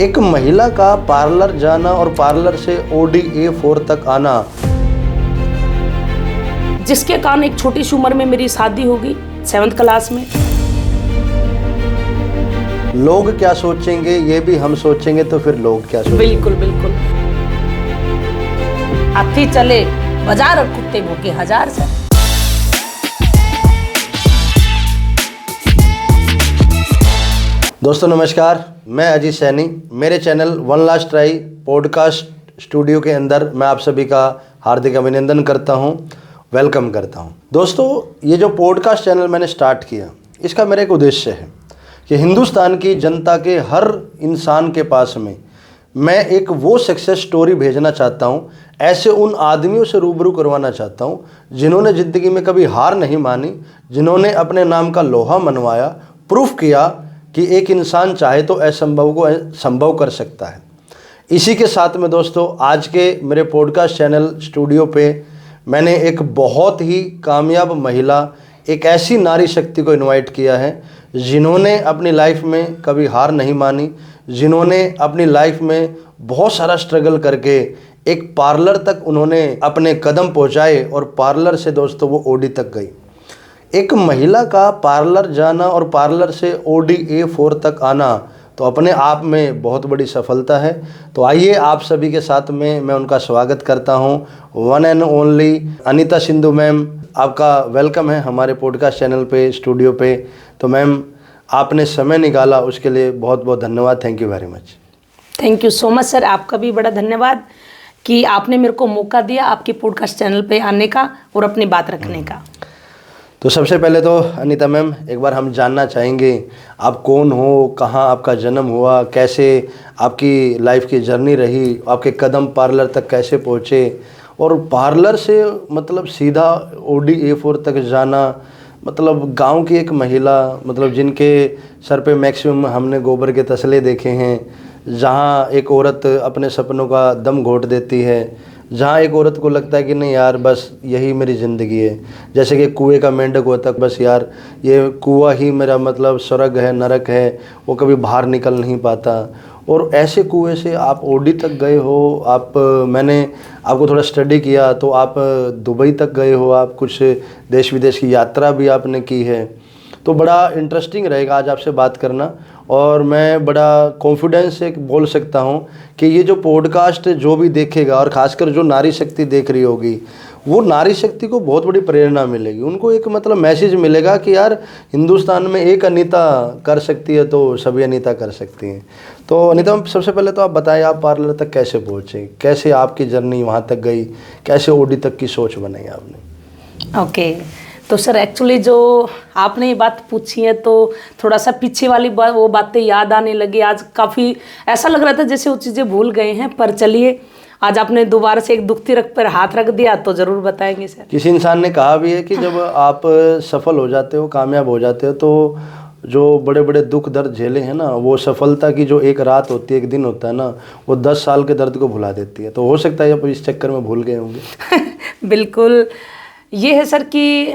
एक महिला का पार्लर जाना और पार्लर से ODA4 तक आना, जिसके कारण एक छोटी सी उम्र में मेरी शादी हो गई 7th क्लास में। लोग क्या सोचेंगे ये भी हम सोचेंगे तो फिर लोग क्या सोचेंगे। बिल्कुल बिल्कुल। हाथी चले बाजार और कुत्ते भूखे हजार से। दोस्तों नमस्कार, मैं अजीत सैनी। मेरे channel one last try podcast studio के अंदर मैं आप सभी का हार्दिक अभिनंदन करता हूं, वेलकम करता हूं। दोस्तों, ये जो पॉडकास्ट चैनल मैंने स्टार्ट किया, इसका मेरा एक उद्देश्य है कि हिंदुस्तान की जनता के हर इंसान के पास में मैं एक वो सक्सेस स्टोरी भेजना चाहता हूं, ऐसे उन आदमियों से रूबरू करवाना चाहता हूं जिन्होंने ज़िंदगी में कभी हार नहीं मानी, जिन्होंने अपने नाम का लोहा मनवाया, प्रूफ किया कि एक इंसान चाहे तो असंभव को संभव कर सकता है। इसी के साथ में दोस्तों, आज के मेरे पॉडकास्ट चैनल स्टूडियो पे मैंने एक बहुत ही कामयाब महिला, एक ऐसी नारी शक्ति को इनवाइट किया है जिन्होंने अपनी लाइफ में कभी हार नहीं मानी, जिन्होंने अपनी लाइफ में बहुत सारा स्ट्रगल करके एक पार्लर तक उन्होंने अपने कदम पहुंचाए और पार्लर से दोस्तों वो OD तक गई। एक महिला का पार्लर जाना और पार्लर से ODA4 तक आना तो अपने आप में बहुत बड़ी सफलता है। तो आइए आप सभी के साथ में मैं उनका स्वागत करता हूं, one and only Anita Sindhu ma'am. आपका वेलकम है हमारे पॉडकास्ट चैनल पे, स्टूडियो पे। तो मैम, आपने समय निकाला, उसके लिए बहुत बहुत धन्यवाद। Thank you very much. Thank you so much sir, आपका भी बड़ा धन्यवाद कि आपने मेरे को मौका दिया आपके पॉडकास्ट चैनल पे आने का और अपनी बात रखने का। तो सबसे पहले तो अनीता मैम, एक बार हम जानना चाहेंगे आप कौन हो, कहाँ आपका जन्म हुआ, कैसे आपकी लाइफ की जर्नी रही, आपके कदम पार्लर तक कैसे पहुँचे, और पार्लर से मतलब सीधा ODA4 तक जाना, मतलब गांव की एक महिला, मतलब जिनके सर पे मैक्सिमम हमने गोबर के तसले देखे हैं, जहां एक औरत अपने सपनों का दम घोट देती है, जहाँ एक औरत को लगता है कि नहीं यार बस यही मेरी ज़िंदगी है, जैसे कि कुएं का मेंढक होता है, बस यार ये कुआं ही मेरा मतलब स्वर्ग है, नरक है, वो कभी बाहर निकल नहीं पाता। और ऐसे कुएं से आप OD तक गए हो। आप मैंने आपको थोड़ा स्टडी किया तो आप दुबई तक गए हो, आप कुछ देश विदेश की यात्रा भी आपने की है। तो बड़ा इंटरेस्टिंग रहेगा आज आपसे बात करना, और मैं बड़ा कॉन्फिडेंस से बोल सकता हूं कि ये जो पॉडकास्ट जो भी देखेगा, और ख़ासकर जो नारी शक्ति देख रही होगी, वो नारी शक्ति को बहुत बड़ी प्रेरणा मिलेगी। उनको एक मतलब मैसेज मिलेगा कि यार हिंदुस्तान में एक अनीता कर सकती है तो सभी अनीता कर सकती हैं। तो अनीता, सबसे पहले तो आप बताएं, आप पार्लर तक कैसे पहुँचे, कैसे आपकी जर्नी वहाँ तक गई, कैसे OD तक की सोच बनाई आपने? ओके, तो सर एक्चुअली जो आपने ये बात पूछी है तो थोड़ा सा पीछे वाली बात, वो बातें याद आने लगी। आज काफ़ी ऐसा लग रहा था जैसे वो चीज़ें भूल गए हैं, पर चलिए आज आपने दोबारा से एक दुखती रख पर हाथ रख दिया तो ज़रूर बताएंगे सर। किसी इंसान ने कहा भी है कि जब आप सफल हो जाते हो, कामयाब हो जाते हो, तो जो बड़े बड़े दुख दर्द झेले हैं ना, वो सफलता की जो एक रात होती है, एक दिन होता है ना, वो 10 साल के दर्द को भुला देती है। तो हो सकता है आप इस चक्कर में भूल गए होंगे। बिल्कुल, ये है सर कि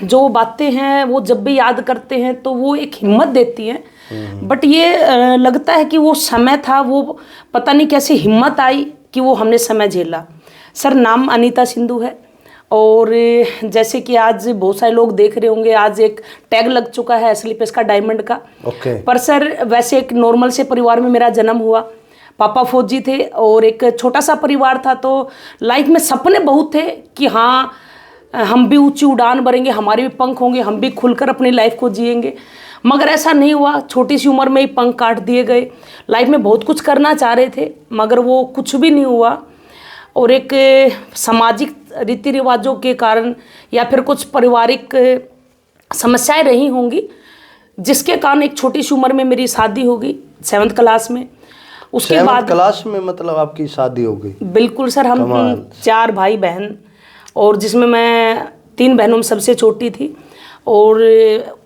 जो बातें हैं वो जब भी याद करते हैं तो वो एक हिम्मत देती हैं। बट ये लगता है कि वो समय था, वो पता नहीं कैसे हिम्मत आई कि वो हमने समय झेला। सर नाम अनीता सिंधु है, और जैसे कि आज बहुत सारे लोग देख रहे होंगे, आज एक टैग लग चुका है स्लीपर्स का, डायमंड का। पर सर वैसे एक नॉर्मल से परिवार में मेरा जन्म हुआ। पापा फौजी थे और एक छोटा सा परिवार था, तो लाइफ में सपने बहुत थे कि हाँ हम भी ऊंची उड़ान भरेंगे, हमारे भी पंख होंगे, हम भी खुलकर अपनी लाइफ को जिएंगे। मगर ऐसा नहीं हुआ, छोटी सी उम्र में ही पंख काट दिए गए। लाइफ में बहुत कुछ करना चाह रहे थे मगर वो कुछ भी नहीं हुआ, और एक सामाजिक रीति रिवाजों के कारण या फिर कुछ पारिवारिक समस्याएं रही होंगी, जिसके कारण एक छोटी सी उम्र में मेरी शादी हो गई 7th क्लास में। उसके बाद क्लास में मतलब आपकी शादी हो गई? बिल्कुल सर, हम 4 भाई बहन, और जिसमें मैं 3 बहनों में सबसे छोटी थी, और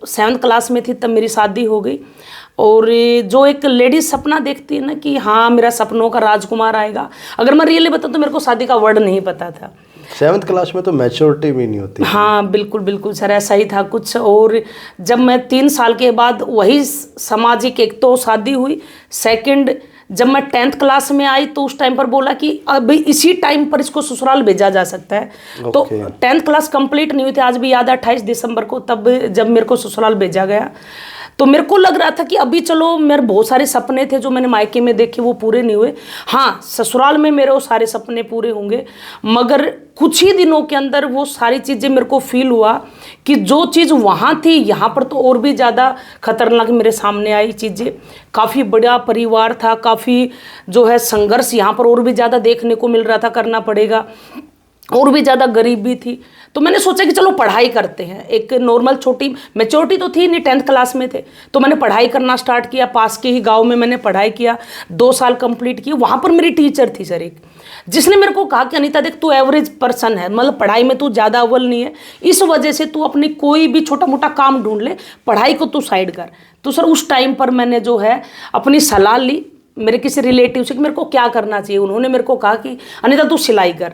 7th क्लास में थी तब मेरी शादी हो गई। और जो एक लेडीज सपना देखती है ना कि हाँ मेरा सपनों का राजकुमार आएगा, अगर मैं रियली बताऊँ तो मेरे को शादी का वर्ड नहीं पता था। 7th क्लास में तो मैच्योरिटी भी नहीं होती। हाँ बिल्कुल बिल्कुल सर, ऐसा ही था कुछ। और जब मैं 3 साल के बाद वही सामाजिक, एक तो शादी हुई, सेकंड जब मैं 10th क्लास में आई तो उस टाइम पर बोला कि अभी इसी टाइम पर इसको ससुराल भेजा जा सकता है। तो 10th क्लास कंप्लीट नहीं हुई थी, आज भी याद है 28 दिसंबर को, तब जब मेरे को ससुराल भेजा गया तो मेरे को लग रहा था कि अभी चलो, मेरे बहुत सारे सपने थे जो मैंने मायके में देखे वो पूरे नहीं हुए, हाँ ससुराल में मेरे वो सारे सपने पूरे होंगे। मगर कुछ ही दिनों के अंदर वो सारी चीज़ें मेरे को फील हुआ कि जो चीज़ वहाँ थी यहाँ पर तो और भी ज़्यादा खतरनाक मेरे सामने आई चीज़ें। काफ़ी बड़ा परिवार था, काफ़ी जो है संघर्ष यहाँ पर और भी ज़्यादा देखने को मिल रहा था, करना पड़ेगा, और भी ज़्यादा गरीबी थी। तो मैंने सोचा कि चलो पढ़ाई करते हैं, एक नॉर्मल छोटी मेच्योरिटी तो थी नहीं, 10th क्लास में थे, तो मैंने पढ़ाई करना स्टार्ट किया। पास के ही गांव में मैंने पढ़ाई किया, 2 साल कंप्लीट किए। वहाँ पर मेरी टीचर थी सर एक, जिसने मेरे को कहा कि अनीता देख, तू एवरेज पर्सन है, मतलब पढ़ाई में तू ज़्यादा अव्वल नहीं है, इस वजह से तू अपनी कोई भी छोटा मोटा काम ढूंढ ले, पढ़ाई को तू साइड कर। तो सर उस टाइम पर मैंने जो है अपनी सलाह ली मेरे किसी रिलेटिव से कि मेरे को क्या करना चाहिए। उन्होंने मेरे को कहा कि अनीता तू सिलाई कर।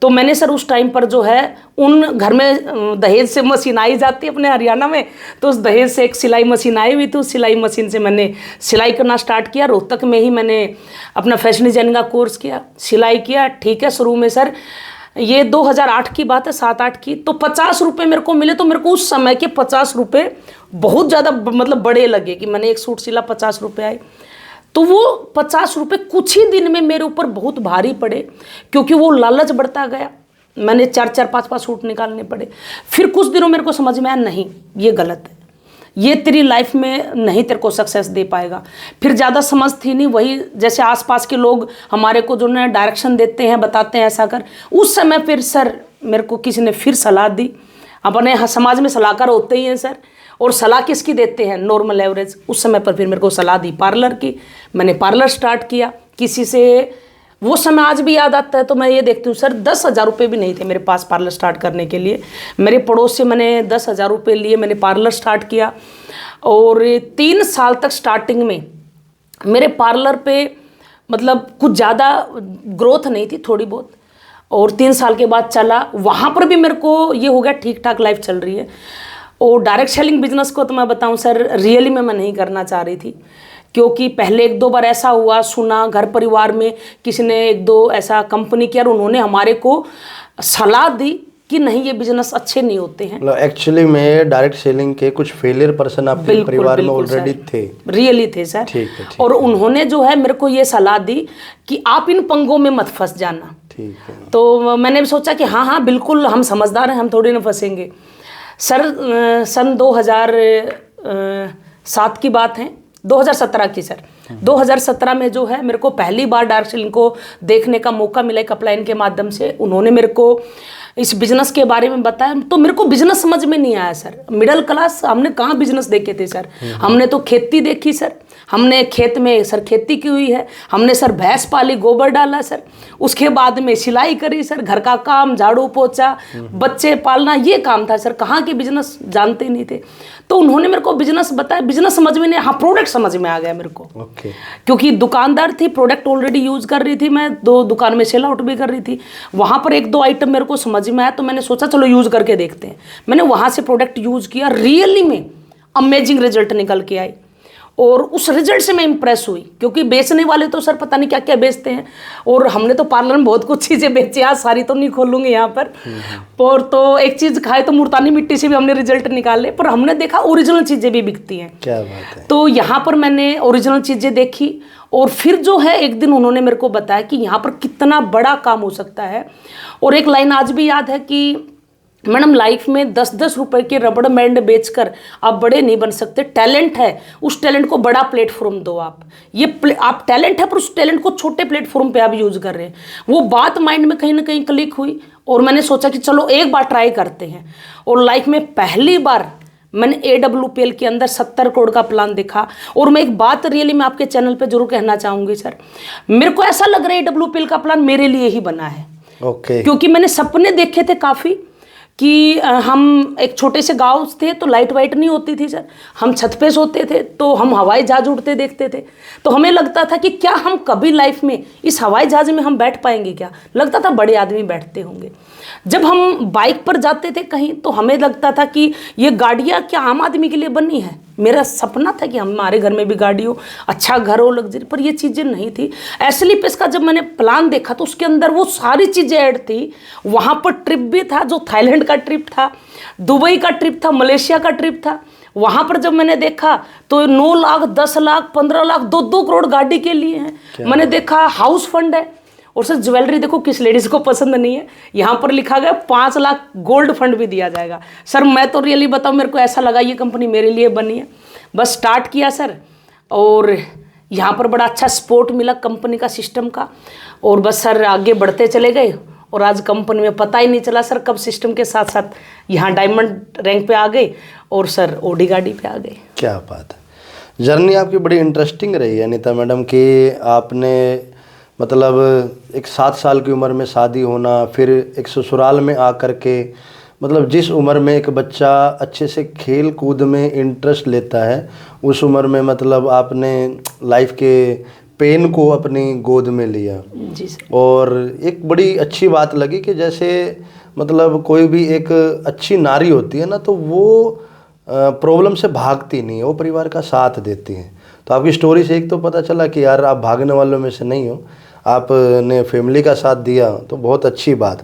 तो मैंने सर उस टाइम पर जो है, उन घर में दहेज से मशीन आई जाती है अपने हरियाणा में, तो उस दहेज से एक सिलाई मशीन आई हुई थी, उस सिलाई मशीन से मैंने सिलाई करना स्टार्ट किया। रोहतक में ही मैंने अपना फैशन डिजाइनिंग का कोर्स किया, सिलाई किया। ठीक है, शुरू में सर ये 2008 की बात है, 7-8 की, तो 50 रुपये मेरे को मिले। तो मेरे को उस समय के 50 रुपये बहुत ज़्यादा मतलब बड़े लगे कि मैंने एक सूट सिला, 50 रुपये आए। तो वो 50 रुपये कुछ ही दिन में मेरे ऊपर बहुत भारी पड़े, क्योंकि वो लालच बढ़ता गया। मैंने 4-4, 5-5 सूट निकालने पड़े। फिर कुछ दिनों मेरे को समझ में आया, नहीं ये गलत है, ये तेरी लाइफ में नहीं तेरे को सक्सेस दे पाएगा। फिर ज़्यादा समझ थी नहीं, वही जैसे आसपास के लोग हमारे को जो ना डायरेक्शन देते हैं, बताते हैं ऐसा कर। उस समय फिर सर मेरे को किसी ने फिर सलाह दी। अपने समाज में सलाहकार होते ही हैं सर, और सलाह किसकी देते हैं, नॉर्मल एवरेज। उस समय पर फिर मेरे को सलाह दी पार्लर की। मैंने पार्लर स्टार्ट किया किसी से, वो समय आज भी याद आता है। तो मैं ये देखती हूँ सर 10,000 रुपये भी नहीं थे मेरे पास पार्लर स्टार्ट करने के लिए। मेरे पड़ोस से मैंने 10,000 रुपये लिए, मैंने पार्लर स्टार्ट किया। और 3 साल तक स्टार्टिंग में मेरे पार्लर पे मतलब कुछ ज़्यादा ग्रोथ नहीं थी, थोड़ी बहुत। और 3 साल के बाद चला, वहाँ पर भी मेरे को ये हो गया ठीक ठाक लाइफ चल रही है। और डायरेक्ट सेलिंग बिजनेस को तो मैं बताऊं सर, रियली में मैं नहीं करना चाह रही थी, क्योंकि पहले 1-2 बार ऐसा हुआ, सुना घर परिवार में किसी ने 1-2 ऐसा कंपनी किया और उन्होंने हमारे को सलाह दी कि नहीं ये बिजनेस अच्छे नहीं होते हैं। मतलब एक्चुअली में डायरेक्ट सेलिंग के कुछ फेलियर पर्सन आपके परिवार में ऑलरेडी थे, रियली थे सर। ठीक है। और उन्होंने जो है मेरे को ये सलाह दी कि आप इन पंगों में मत फंस जाना। ठीक है। तो मैंने भी सोचा कि हाँ बिल्कुल, हम समझदार हैं, हम थोड़ी ना फंसेंगे। सर सन 2007 की बात है, 2017 की सर। 2017 में जो है मेरे को पहली बार डायरेक्ट सेलिंग को देखने का मौका मिला एक अपलाइन के माध्यम से। उन्होंने मेरे को इस बिजनेस के बारे में बताया, तो मेरे को बिजनेस समझ में नहीं आया सर। मिडिल क्लास, हमने कहाँ बिजनेस देखे थे सर। हमने तो खेती देखी सर, हमने खेत में सर खेती की हुई है, हमने सर भैंस पाली, गोबर डाला सर, उसके बाद में सिलाई करी सर, घर का काम, झाड़ू पोछा, बच्चे पालना, ये काम था सर। कहाँ के बिजनेस जानते नहीं थे। तो उन्होंने मेरे को बिजनेस बताया, बिजनेस समझ में नहीं, हाँ प्रोडक्ट समझ में आ गया मेरे को। क्योंकि दुकानदार थी, प्रोडक्ट ऑलरेडी यूज कर रही थी मैं, 2 दुकान में सेल आउट भी कर रही थी। वहाँ पर 1-2 आइटम मेरे को समझ में आया, तो मैंने सोचा चलो यूज करके देखते हैं। मैंने वहाँ से प्रोडक्ट यूज किया, रियली में अमेजिंग रिजल्ट निकल के आई। और उस रिजल्ट से मैं इंप्रेस हुई, क्योंकि बेचने वाले तो सर पता नहीं क्या क्या बेचते हैं, और हमने तो पार्लर में बहुत कुछ चीज़ें बेची, आज सारी तो नहीं खोलूँगी यहाँ पर। और तो एक चीज़ खाए तो मुल्तानी मिट्टी से भी हमने रिजल्ट निकाले, पर हमने देखा ओरिजिनल चीज़ें भी बिकती हैं। क्या बात है। तो यहाँ पर मैंने ओरिजिनल चीज़ें देखी, और फिर जो है एक दिन उन्होंने मेरे को बताया कि यहाँ पर कितना बड़ा काम हो सकता है। और एक लाइन आज भी याद है कि मैडम लाइफ में 10-10 रुपए के रबड़ बैंड बेचकर आप बड़े नहीं बन सकते। टैलेंट है, उस टैलेंट को बड़ा प्लेटफॉर्म दो। आप आप टैलेंट है, पर उस टैलेंट को छोटे प्लेटफॉर्म पे आप यूज कर रहे हैं। वो बात माइंड में कहीं ना कहीं क्लिक हुई, और मैंने सोचा कि चलो एक बार ट्राई करते हैं। और लाइफ में पहली बार मैंने AWPL के अंदर 70 करोड़ का प्लान देखा। और मैं एक बात रियली मैं आपके चैनल पे जरूर कहना चाहूँगी सर, मेरे को ऐसा लग रहा है AWPL का प्लान मेरे लिए ही बना है। क्योंकि मैंने सपने देखे थे काफ़ी कि हम एक छोटे से गांव थे, तो लाइट वाइट नहीं होती थी सर, हम छत पे सोते थे, तो हम हवाई जहाज उड़ते देखते थे। तो हमें लगता था कि क्या हम कभी लाइफ में इस हवाई जहाज में हम बैठ पाएंगे क्या। लगता था बड़े आदमी बैठते होंगे। जब हम बाइक पर जाते थे कहीं, तो हमें लगता था कि ये गाड़ियाँ क्या आम आदमी के लिए बनी है, मेरा सपना था कि हमारे घर में भी गाड़ी हो, अच्छा घर हो, लग्जरी, पर ये चीज़ें नहीं थी। एसएलपीएस का जब मैंने प्लान देखा तो उसके अंदर वो सारी चीज़ें ऐड थी। वहाँ पर ट्रिप भी था, जो थाईलैंड का ट्रिप था, दुबई का ट्रिप था, मलेशिया का ट्रिप था। वहाँ पर जब मैंने देखा तो 9 लाख, 10 लाख, 15 लाख, 2-2 करोड़ गाड़ी के लिए हैं। मैंने देखा हाउस फंड है। और सर ज्वेलरी देखो, किस लेडीज़ को पसंद नहीं है। यहाँ पर लिखा गया 5 लाख गोल्ड फंड भी दिया जाएगा। सर मैं तो रियली बताऊँ, मेरे को ऐसा लगा ये कंपनी मेरे लिए बनी है। बस स्टार्ट किया सर, और यहाँ पर बड़ा अच्छा सपोर्ट मिला कंपनी का, सिस्टम का, और बस सर आगे बढ़ते चले गए। और आज कंपनी में पता ही नहीं चला सर कब सिस्टम के साथ साथ यहाँ डायमंड रैंक पे आ गए, और सर ओडी गाड़ी पे आ गए। क्या बात है, जर्नी आपकी बड़ी इंटरेस्टिंग रही है अनीता मैडम कि आपने मतलब एक 7 साल की उम्र में शादी होना, फिर एक ससुराल में आकर के, मतलब जिस उम्र में एक बच्चा अच्छे से खेल कूद में इंटरेस्ट लेता है, उस उम्र में मतलब आपने लाइफ के पेन को अपनी गोद में लिया। जी सर। और एक बड़ी अच्छी बात लगी कि जैसे मतलब कोई भी एक अच्छी नारी होती है ना, तो वो प्रॉब्लम से भागती नहीं है, वो परिवार का साथ देती है। तो आपकी स्टोरी से एक तो पता चला कि यार आप भागने वालों में से नहीं हो, आपने फैमिली का साथ दिया, तो बहुत अच्छी बात।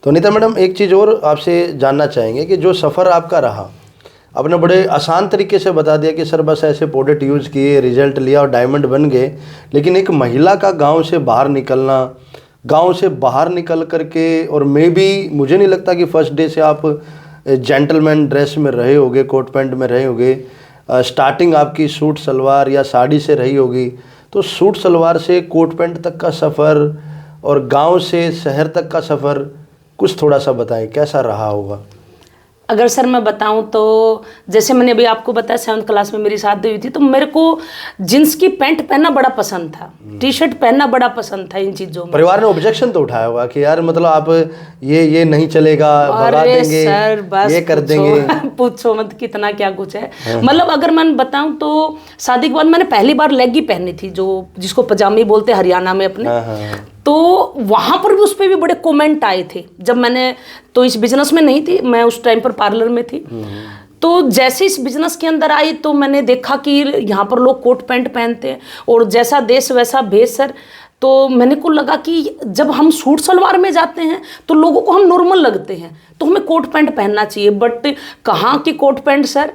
तो अनीता मैडम एक चीज़ और आपसे जानना चाहेंगे कि जो सफ़र आपका रहा, आपने बड़े आसान तरीके से बता दिया कि सर बस ऐसे प्रोडक्ट यूज़ किए, रिजल्ट लिया और डायमंड बन गए। लेकिन एक महिला का गांव से बाहर निकलना, गांव से बाहर निकल करके, और मुझे नहीं लगता कि फर्स्ट डे से आप जेंटलमैन ड्रेस में रहे होगे, कोट पैंट में रहे होगे। स्टार्टिंग आपकी सूट सलवार या साड़ी से रही होगी। तो सूट सलवार से कोट पैंट तक का सफ़र और गांव से शहर तक का सफ़र कुछ थोड़ा सा बताएं, कैसा रहा होगा? अगर सर मैं बताऊं तो जैसे मैंने अभी आपको बताया 7th क्लास में मेरी शादी हुई थी, तो मेरे को जींस की पैंट पहनना बड़ा पसंद था, टी शर्ट पहनना बड़ा पसंद था। इन चीज़ों में परिवार ने ऑब्जेक्शन तो उठाया होगा कि यार मतलब आप ये नहीं चलेगा, भगा देंगे, सर बस ये कर देंगे। पूछो मत कितना क्या कुछ है। मतलब अगर मैं बताऊं तो शादी के बाद मैंने पहली बार लेगी पहनी थी, जो जिसको पजामी बोलते हैं हरियाणा में अपने। तो वहाँ पर भी उस पर भी बड़े कमेंट आए थे। जब मैंने तो इस बिजनेस में नहीं थी, मैं उस टाइम पर पार्लर में थी। तो जैसे इस बिजनेस के अंदर आई तो मैंने देखा कि यहाँ पर लोग कोट पैंट पहनते हैं, और जैसा देश वैसा भेष सर। तो मैंने को लगा कि जब हम सूट सलवार में जाते हैं तो लोगों को हम नॉर्मल लगते हैं, तो हमें कोट पैंट पहनना चाहिए। बट कहाँ की कोट पैंट सर,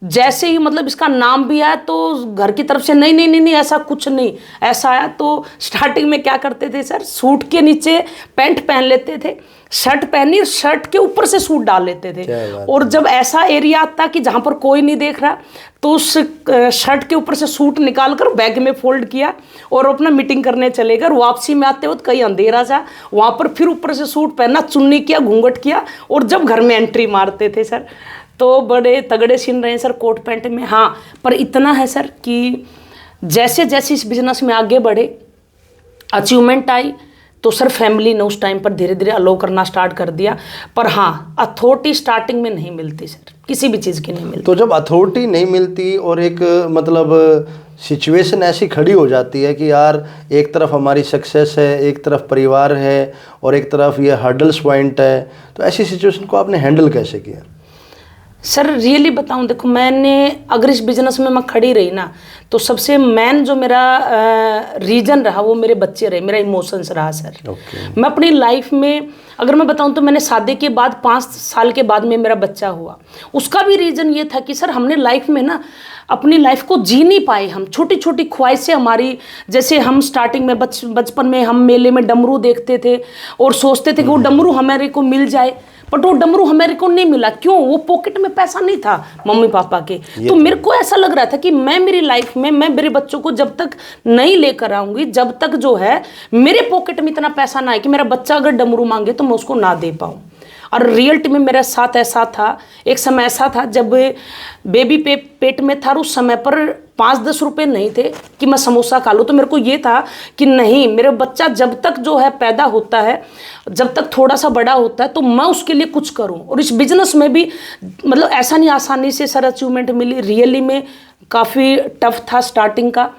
जैसे ही मतलब इसका नाम भी आया तो घर की तरफ से नहीं ऐसा कुछ नहीं, ऐसा आया। तो स्टार्टिंग में क्या करते थे सर, सूट के नीचे पैंट पहन लेते थे, शर्ट पहनी, शर्ट के ऊपर से सूट डाल लेते थे। और जब ऐसा एरिया आता कि जहाँ पर कोई नहीं देख रहा, तो उस शर्ट के ऊपर से सूट निकाल कर बैग में फोल्ड किया और अपना मीटिंग करने चले गए। वापसी में आते वक्त कहीं अंधेरा सा, वहाँ पर फिर ऊपर से सूट पहना, चुन्नी किया, घूंघट किया, और जब घर में एंट्री मारते थे सर। तो बड़े तगड़े सीन रहे सर कोट पैंट में। हाँ, पर इतना है सर कि जैसे जैसे इस बिजनेस में आगे बढ़े, अचीवमेंट आई, तो सर फैमिली ने उस टाइम पर धीरे धीरे अलाउ करना स्टार्ट कर दिया। पर हाँ, अथॉरिटी स्टार्टिंग में नहीं मिलती सर, किसी भी चीज़ की नहीं मिलती। तो जब अथॉरिटी नहीं मिलती और एक मतलब सिचुएशन ऐसी खड़ी हो जाती है कि यार एक तरफ हमारी सक्सेस है, एक तरफ परिवार है, और एक तरफ ये हर्डल्स पॉइंट है, तो ऐसी सिचुएशन को आपने हैंडल कैसे किया? सर रियली बताऊं, देखो मैंने अगर इस बिजनेस में मैं खड़ी रही ना, तो सबसे मेन जो मेरा रीजन रहा वो मेरे बच्चे रहे, मेरा इमोशंस रहा सर। मैं अपनी लाइफ में अगर मैं बताऊं तो मैंने शादी के बाद 5 साल के बाद में मेरा बच्चा हुआ। उसका भी रीज़न ये था कि सर हमने लाइफ में ना अपनी लाइफ को जी नहीं पाए। हम छोटी छोटी ख्वाहिशें हमारी, जैसे हम स्टार्टिंग में बचपन में हम मेले में डमरू देखते थे और सोचते थे कि वो डमरू हमारे को मिल जाए, बट वो डमरू हमारे को नहीं मिला। क्यों? वो पॉकेट में पैसा नहीं था मम्मी पापा के। तो मेरे को ऐसा लग रहा था कि मैं मेरी लाइफ में मैं मेरे बच्चों को जब तक नहीं लेकर आऊंगी, जब तक जो है मेरे पॉकेट में इतना पैसा ना आए कि मेरा बच्चा अगर डमरू मांगे तो मैं उसको ना दे पाऊँ। और रियलिटी में मेरे साथ ऐसा था, एक समय ऐसा था जब बेबी पेट में था, उस समय पर 5-10 रुपये नहीं थे कि मैं समोसा खा लूँ। तो मेरे को ये था कि नहीं, मेरा बच्चा जब तक जो है पैदा होता है, जब तक थोड़ा सा बड़ा होता है, तो मैं उसके लिए कुछ करूँ। और इस बिजनेस में भी मतलब ऐसा नहीं आसानी से सर अचीवमेंट मिली। रियली में काफ़ी टफ था स्टार्टिंग का,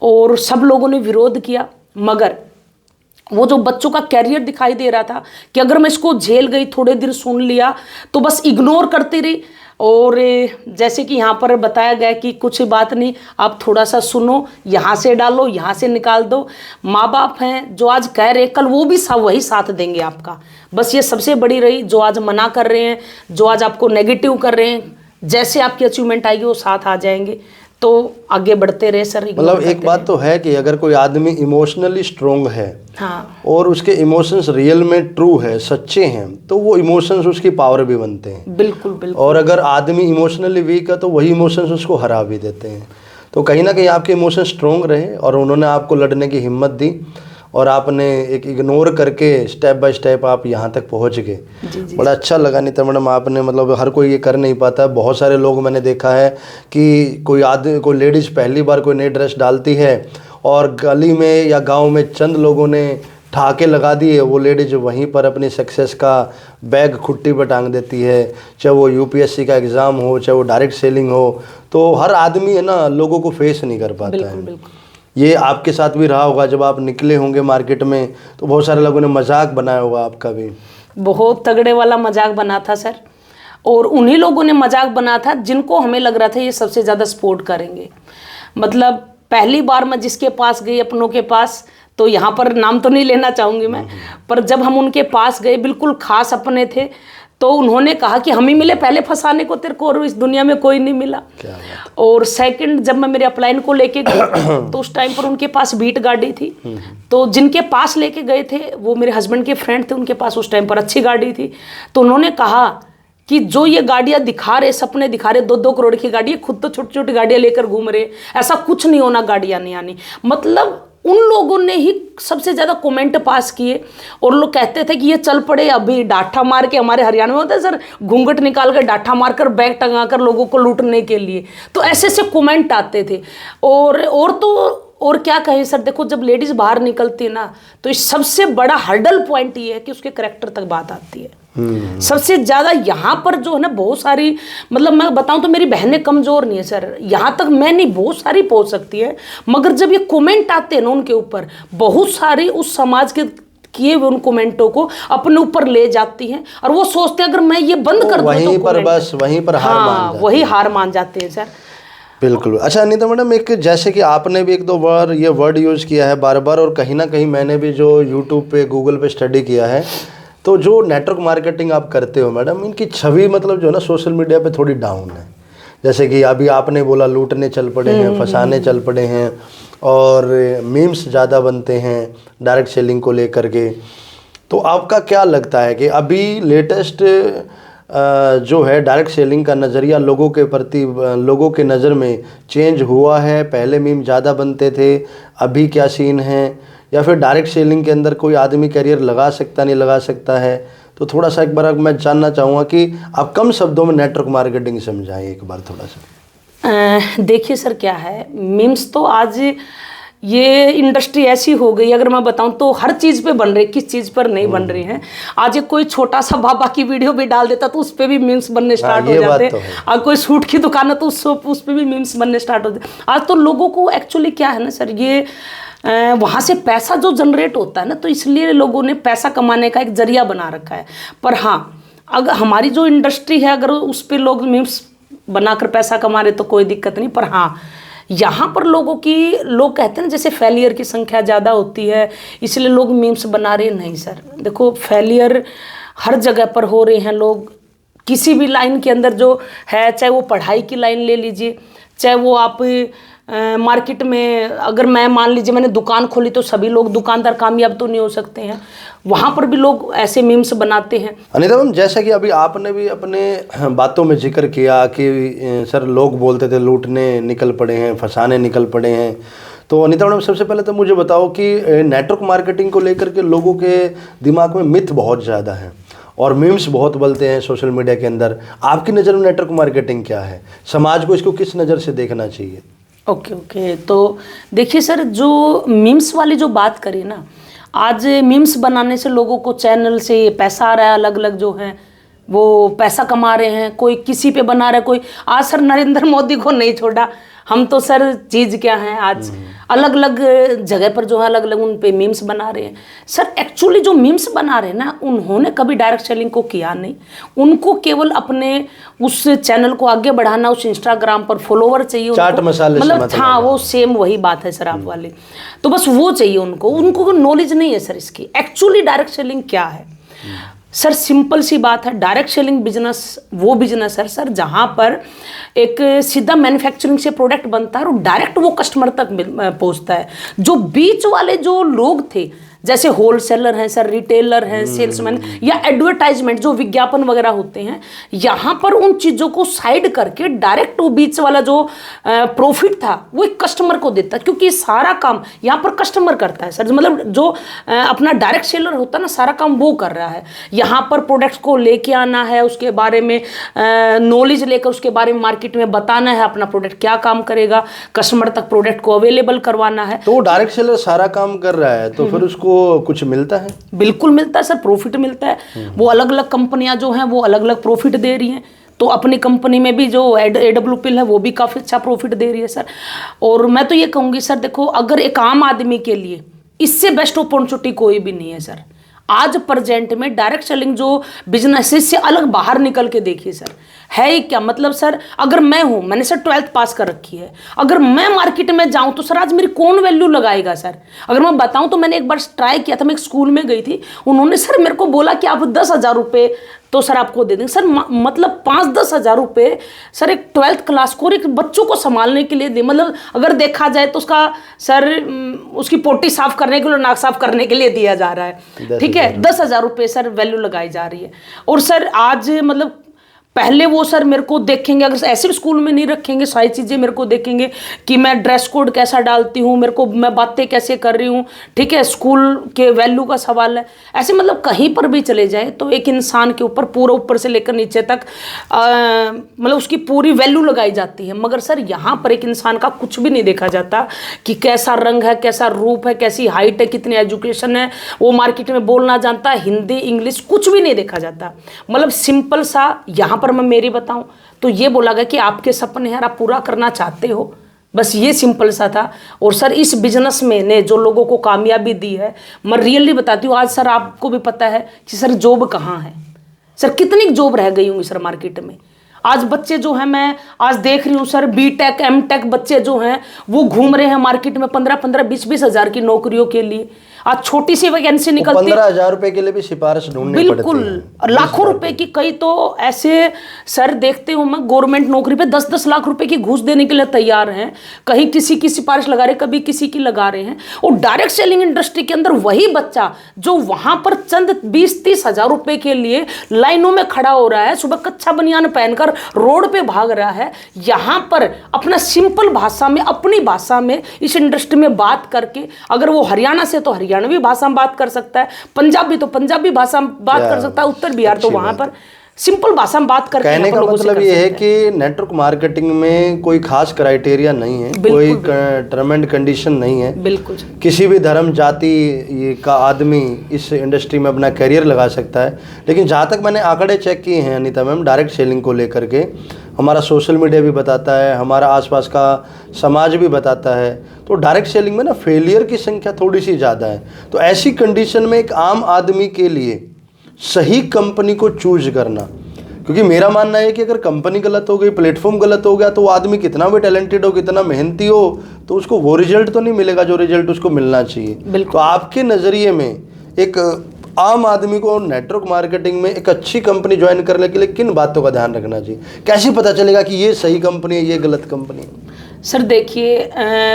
और सब लोगों ने विरोध किया। मगर वो जो बच्चों का कैरियर दिखाई दे रहा था कि अगर मैं इसको झेल गई, थोड़े दिन सुन लिया, तो बस इग्नोर करती रही, और जैसे कि यहाँ पर बताया गया कि कुछ बात नहीं, आप थोड़ा सा सुनो, यहाँ से डालो, यहाँ से निकाल दो। माँ बाप हैं जो आज कह रहे हैं, कल वो भी वही साथ देंगे आपका। बस ये सबसे बड़ी रही, जो आज मना कर रहे हैं, जो आज आपको नेगेटिव कर रहे हैं, जैसे आपकी अचीवमेंट आएगी वो साथ आ जाएंगे। तो आगे बढ़ते रहे सर। मतलब एक बात तो है कि अगर कोई आदमी इमोशनली स्ट्रोंग है, हाँ, और उसके इमोशंस रियल में ट्रू है, सच्चे हैं, तो वो इमोशंस उसकी पावर भी बनते हैं। बिल्कुल बिल्कुल। और अगर आदमी इमोशनली वीक है तो वही इमोशंस उसको हरा भी देते हैं। तो कहीं ना कहीं आपके इमोशंस स्ट्रोंग रहे और उन्होंने आपको लड़ने की हिम्मत दी, और आपने एक इग्नोर करके स्टेप बाय स्टेप आप यहाँ तक पहुँच गए। बड़ा अच्छा लगा नीता मैडम, आपने मतलब हर कोई ये कर नहीं पाता। बहुत सारे लोग मैंने देखा है कि कोई लेडीज़ पहली बार कोई नई ड्रेस डालती है और गली में या गांव में चंद लोगों ने ठाके लगा दिए, वो लेडीज वहीं पर अपनी सक्सेस का बैग खुट्टी पर टांग देती है। चाहे वो यूपीएससी का एग्ज़ाम हो, चाहे वो डायरेक्ट सेलिंग हो, तो हर आदमी है ना लोगों को फेस नहीं कर पाता है। बिल्कुल। ये आपके साथ भी रहा होगा, जब आप निकले होंगे मार्केट में तो बहुत सारे लोगों ने मजाक बनाया होगा आपका भी। बहुत तगड़े वाला मजाक बना था सर, और उन्हीं लोगों ने मजाक बना था जिनको हमें लग रहा था ये सबसे ज़्यादा सपोर्ट करेंगे। मतलब पहली बार मैं जिसके पास गई, अपनों के पास, तो यहाँ पर नाम तो नहीं लेना चाहूँगी मैं, पर जब हम उनके पास गए, बिल्कुल खास अपने थे, तो उन्होंने कहा कि हम ही मिले पहले फंसाने को तेरे को, और इस दुनिया में कोई नहीं मिला। और सेकंड, जब मैं मेरे अपलाइन को लेके गई तो उस टाइम पर उनके पास बीट गाड़ी थी, तो जिनके पास लेके गए थे वो मेरे हस्बैंड के फ्रेंड थे, उनके पास उस टाइम पर अच्छी गाड़ी थी। तो उन्होंने कहा कि जो ये गाड़ियाँ दिखा रहे, सपने दिखा रहे, 2-2 करोड़ की गाड़ी, खुद तो छोटी छोटी गाड़ियाँ लेकर घूम रहे, ऐसा कुछ नहीं होना, गाड़ियाँ नहीं आनी। मतलब उन लोगों ने ही सबसे ज़्यादा कमेंट पास किए, और लोग कहते थे कि ये चल पड़े अभी डाठा मार के, हमारे हरियाणा में होता है सर, घूंघट निकाल कर डाठा मार कर बैग टंगा कर लोगों को लूटने के लिए। तो ऐसे ऐसे कमेंट आते थे। और क्या कहें सर, देखो जब लेडीज़ बाहर निकलती है ना, तो इस सबसे बड़ा हर्डल पॉइंट ये है कि उसके करैक्टर तक बात आती है। सबसे ज़्यादा यहाँ पर जो है ना, बहुत सारी, मतलब मैं बताऊँ तो मेरी बहनें कमज़ोर नहीं है सर, यहाँ तक मैं नहीं, बहुत सारी पहुँच सकती है, मगर जब ये कमेंट आते हैं ना उनके ऊपर, बहुत सारी उस समाज के किए हुए उन कमेंटों को अपने ऊपर ले जाती हैं, और वो सोचते हैं अगर मैं ये बंद कर दूँ वहीं पर बस वहीं पर हार मान जाते हैं। वही हार मान जाते हैं सर। बिल्कुल। अच्छा अनीता मैडम, एक जैसे कि आपने भी 1-2 बार ये वर्ड यूज़ किया है बार बार, और कहीं ना कहीं मैंने भी जो यूट्यूब पे, गूगल पे स्टडी किया है, तो जो नेटवर्क मार्केटिंग आप करते हो मैडम, इनकी छवि मतलब जो है ना सोशल मीडिया पे थोड़ी डाउन है। जैसे कि अभी आपने बोला लूटने चल पड़े हैं, फंसाने चल पड़े हैं, और मीम्स ज़्यादा बनते हैं डायरेक्ट सेलिंग को लेकर के। तो आपका क्या लगता है कि अभी लेटेस्ट जो है डायरेक्ट सेलिंग का नज़रिया लोगों के प्रति, लोगों के नज़र में चेंज हुआ है? पहले मीम ज़्यादा बनते थे, अभी क्या सीन है? या फिर डायरेक्ट सेलिंग के अंदर कोई आदमी करियर लगा सकता, नहीं लगा सकता है? तो थोड़ा सा एक बार मैं जानना चाहूँगा कि आप कम शब्दों में नेटवर्क मार्केटिंग समझाएं एक बार थोड़ा सा। देखिए सर, क्या है, मीम्स तो आज ये इंडस्ट्री ऐसी हो गई, अगर मैं बताऊं तो हर चीज़ पे बन रहे, किस चीज़ पर नहीं बन रहे हैं। आज एक कोई छोटा सा बाबा की वीडियो भी डाल देता तो उस पर भी मीम्स बनने स्टार्ट हो जाते हैं। और कोई सूट की दुकान है तो उस पर भी मीम्स बनने स्टार्ट होते हैं। आज तो लोगों को एक्चुअली क्या है ना सर, ये वहाँ से पैसा जो जनरेट होता है ना, तो इसलिए लोगों ने पैसा कमाने का एक जरिया बना रखा है। पर हाँ, अगर हमारी जो इंडस्ट्री है, अगर उस पर लोग मीम्स बनाकर पैसा कमा रहे तो कोई दिक्कत नहीं। पर हाँ, यहाँ पर लोग कहते हैं ना, जैसे फेलियर की संख्या ज़्यादा होती है इसलिए लोग मीम्स बना रहे। नहीं सर, देखो फेलियर हर जगह पर हो रहे हैं। लोग किसी भी लाइन के अंदर जो है, चाहे वो पढ़ाई की लाइन ले लीजिए, चाहे वो आप मार्केट में, अगर मैं मान लीजिए मैंने दुकान खोली तो सभी लोग दुकानदार कामयाब तो नहीं हो सकते हैं, वहाँ पर भी लोग ऐसे मीम्स बनाते हैं। अनीता मैम, जैसा कि अभी आपने भी अपने बातों में जिक्र किया कि सर लोग बोलते थे लूटने निकल पड़े हैं, फंसाने निकल पड़े हैं, तो अनीता मैडम सबसे पहले तो मुझे बताओ कि नेटवर्क मार्केटिंग को लेकर के लोगों के दिमाग में मिथ बहुत ज़्यादा है और मीम्स बहुत बोलते हैं सोशल मीडिया के अंदर। आपकी नज़र में नेटवर्क मार्केटिंग क्या है? समाज को इसको किस नज़र से देखना चाहिए? ओके, तो देखिए सर, जो मीम्स वाली जो बात करें ना, आज मीम्स बनाने से लोगों को चैनल से पैसा आ रहा है, अलग अलग जो हैं वो पैसा कमा रहे हैं। कोई किसी पे बना रहा है, कोई आज सर नरेंद्र मोदी को नहीं छोड़ा, हम तो सर चीज़ क्या है आज अलग अलग जगह पर जो है अलग अलग उन पे मीम्स बना रहे हैं सर। एक्चुअली जो मीम्स बना रहे हैं ना, उन्होंने कभी डायरेक्ट सेलिंग को किया नहीं। उनको केवल अपने उस चैनल को आगे बढ़ाना, उस इंस्टाग्राम पर फॉलोवर चाहिए, चाट मसाले से मतलब हाँ वो सेम वही बात है सर आप वाली। तो बस वो चाहिए उनको, उनको नॉलेज नहीं है सर इसकी। एक्चुअली डायरेक्ट सेलिंग क्या है सर? सिंपल सी बात है, डायरेक्ट सेलिंग बिजनेस वो बिजनेस है सर जहां पर एक सीधा मैन्युफैक्चरिंग से प्रोडक्ट बनता है और डायरेक्ट वो कस्टमर तक पहुंचता है। जो बीच वाले जो लोग थे, जैसे होलसेलर हैं सर, रिटेलर हैं, सेल्समैन या एडवर्टाइजमेंट जो विज्ञापन वगैरह होते हैं, यहाँ पर उन चीज़ों को साइड करके डायरेक्ट वो बीच वाला जो प्रॉफिट था वो एक कस्टमर को देता है, क्योंकि सारा काम यहाँ पर कस्टमर करता है सर। मतलब जो अपना डायरेक्ट सेलर होता है ना, सारा काम वो कर रहा है। यहाँ पर प्रोडक्ट्स को लेके आना है, उसके बारे में नॉलेज लेकर उसके बारे में मार्केट में बताना है, अपना प्रोडक्ट क्या काम करेगा, कस्टमर तक प्रोडक्ट को अवेलेबल करवाना है। तो डायरेक्ट सेलर सारा काम कर रहा है, तो फिर उसको कुछ मिलता है? बिल्कुल मिलता है सर, प्रॉफिट मिलता है। वो अलग अलग कंपनियां जो हैं वो अलग अलग प्रॉफिट दे रही हैं। तो अपनी कंपनी में भी जो AWPL है वो भी काफ़ी अच्छा प्रॉफिट दे रही है सर। और मैं तो ये कहूँगी सर, देखो अगर एक आम आदमी के लिए इससे बेस्ट अपॉर्चुनिटी कोई भी नहीं है सर। आज प्रेजेंट में डायरेक्ट सेलिंग जो बिजनेस से अलग बाहर निकल के देखिए सर, है ही क्या मतलब सर? अगर मैं हूं, मैंने सर 12th पास कर रखी है, अगर मैं मार्केट में जाऊं तो सर आज मेरी कौन वैल्यू लगाएगा सर? अगर मैं बताऊं तो मैंने एक बार ट्राई किया था, मैं एक स्कूल में गई थी, उन्होंने सर मेरे को बोला कि आप 10,000 रुपये तो सर आपको दे देंगे सर। मतलब 5-10 हज़ार रुपये सर एक 12th क्लास को और एक बच्चों को संभालने के लिए दे। मतलब अगर देखा जाए तो उसका सर उसकी पोटी साफ करने के लिए, नाक साफ करने के लिए दिया जा रहा है, ठीक है। 10,000 रुपये सर वैल्यू लगाई जा रही है। और सर आज मतलब पहले वो सर मेरे को देखेंगे, अगर ऐसे स्कूल में नहीं रखेंगे, सारी चीज़ें मेरे को देखेंगे कि मैं ड्रेस कोड कैसा डालती हूँ, मेरे को मैं बातें कैसे कर रही हूँ, ठीक है, स्कूल के वैल्यू का सवाल है। ऐसे मतलब कहीं पर भी चले जाए तो एक इंसान के ऊपर पूरा ऊपर से लेकर नीचे तक मतलब उसकी पूरी वैल्यू लगाई जाती है। मगर सर यहाँ पर एक इंसान का कुछ भी नहीं देखा जाता कि कैसा रंग है, कैसा रूप है, कैसी हाइट है, कितनी एजुकेशन है, वो मार्केट में बोलना जानता है, हिंदी इंग्लिश कुछ भी नहीं देखा जाता। मतलब सिंपल सा यहाँ पर मैं मेरी बताऊं तो ये बोला गया कि आपके सपने हैं, आप पूरा करना चाहते हो, बस ये सिंपल सा था। और सर इस बिजनेस में ने जो लोगों को कामयाबी दी है, मैं रियली बताती हूँ। आज सर आपको भी पता है कि सर जॉब कहाँ है सर, कितनी जॉब रह गई होंगी सर मार्केट में। आज बच्चे जो हैं, मैं आज देख रही हूँ सर, BTech MTech बच्चे जो हैं वो घूम रहे हैं मार्केट में 15-15 20-20 हज़ार की नौकरियों के लिए। आज छोटी सी वैकेंसी निकलती, 15,000 रुपए के लिए भी सिफारिश ढूंढनी पड़ती है, बिल्कुल लाखों रुपए की। कई तो ऐसे सर देखते हूँ मैं, गवर्नमेंट नौकरी पे 10-10 लाख रुपए की घूस देने के लिए तैयार हैं। कहीं किसी की सिफारिश लगा रहे, कभी किसी की लगा रहे हैं। और डायरेक्ट सेलिंग इंडस्ट्री के अंदर वही बच्चा जो वहां पर चंद 20-30 हज़ार रुपए के लिए लाइनों में खड़ा हो रहा है, सुबह कच्चा बनियान पहनकर रोड पे भाग रहा है, यहाँ पर अपना सिंपल भाषा में, अपनी भाषा में इस इंडस्ट्री में बात करके, अगर वो हरियाणा से तो हरियाणवी भाषा में बात कर सकता है, पंजाबी तो पंजाबी भाषा में बात कर सकता है, उत्तर बिहार तो वहां पर सिंपल भाषा में बात करके। कहने का मतलब ये है कि नेटवर्क मार्केटिंग में कोई खास क्राइटेरिया नहीं है, कोई टर्म एंड कंडीशन नहीं है। बिल्कुल किसी भी धर्म जाति का आदमी इस इंडस्ट्री में अपना करियर लगा सकता है। लेकिन जहाँ तक मैंने आंकड़े चेक किए हैं अनीता मैम, डायरेक्ट सेलिंग को लेकर के हमारा सोशल मीडिया भी बताता है, हमारा आसपास का समाज भी बताता है, तो डायरेक्ट सेलिंग में ना फेलियर की संख्या थोड़ी सी ज़्यादा है। तो ऐसी कंडीशन में एक आम आदमी के लिए सही कंपनी को चूज करना, क्योंकि मेरा मानना है कि अगर कंपनी गलत हो गई, प्लेटफॉर्म गलत हो गया, तो वो आदमी कितना भी टैलेंटेड हो, कितना मेहनती हो, तो उसको वो रिजल्ट तो नहीं मिलेगा जो रिजल्ट उसको मिलना चाहिए। तो आपके नज़रिए में एक आम आदमी को नेटवर्क मार्केटिंग में एक अच्छी कंपनी ज्वाइन करने के लिए किन बातों का ध्यान रखना चाहिए? कैसे पता चलेगा कि ये सही कंपनी है, ये गलत कंपनी है? सर देखिए,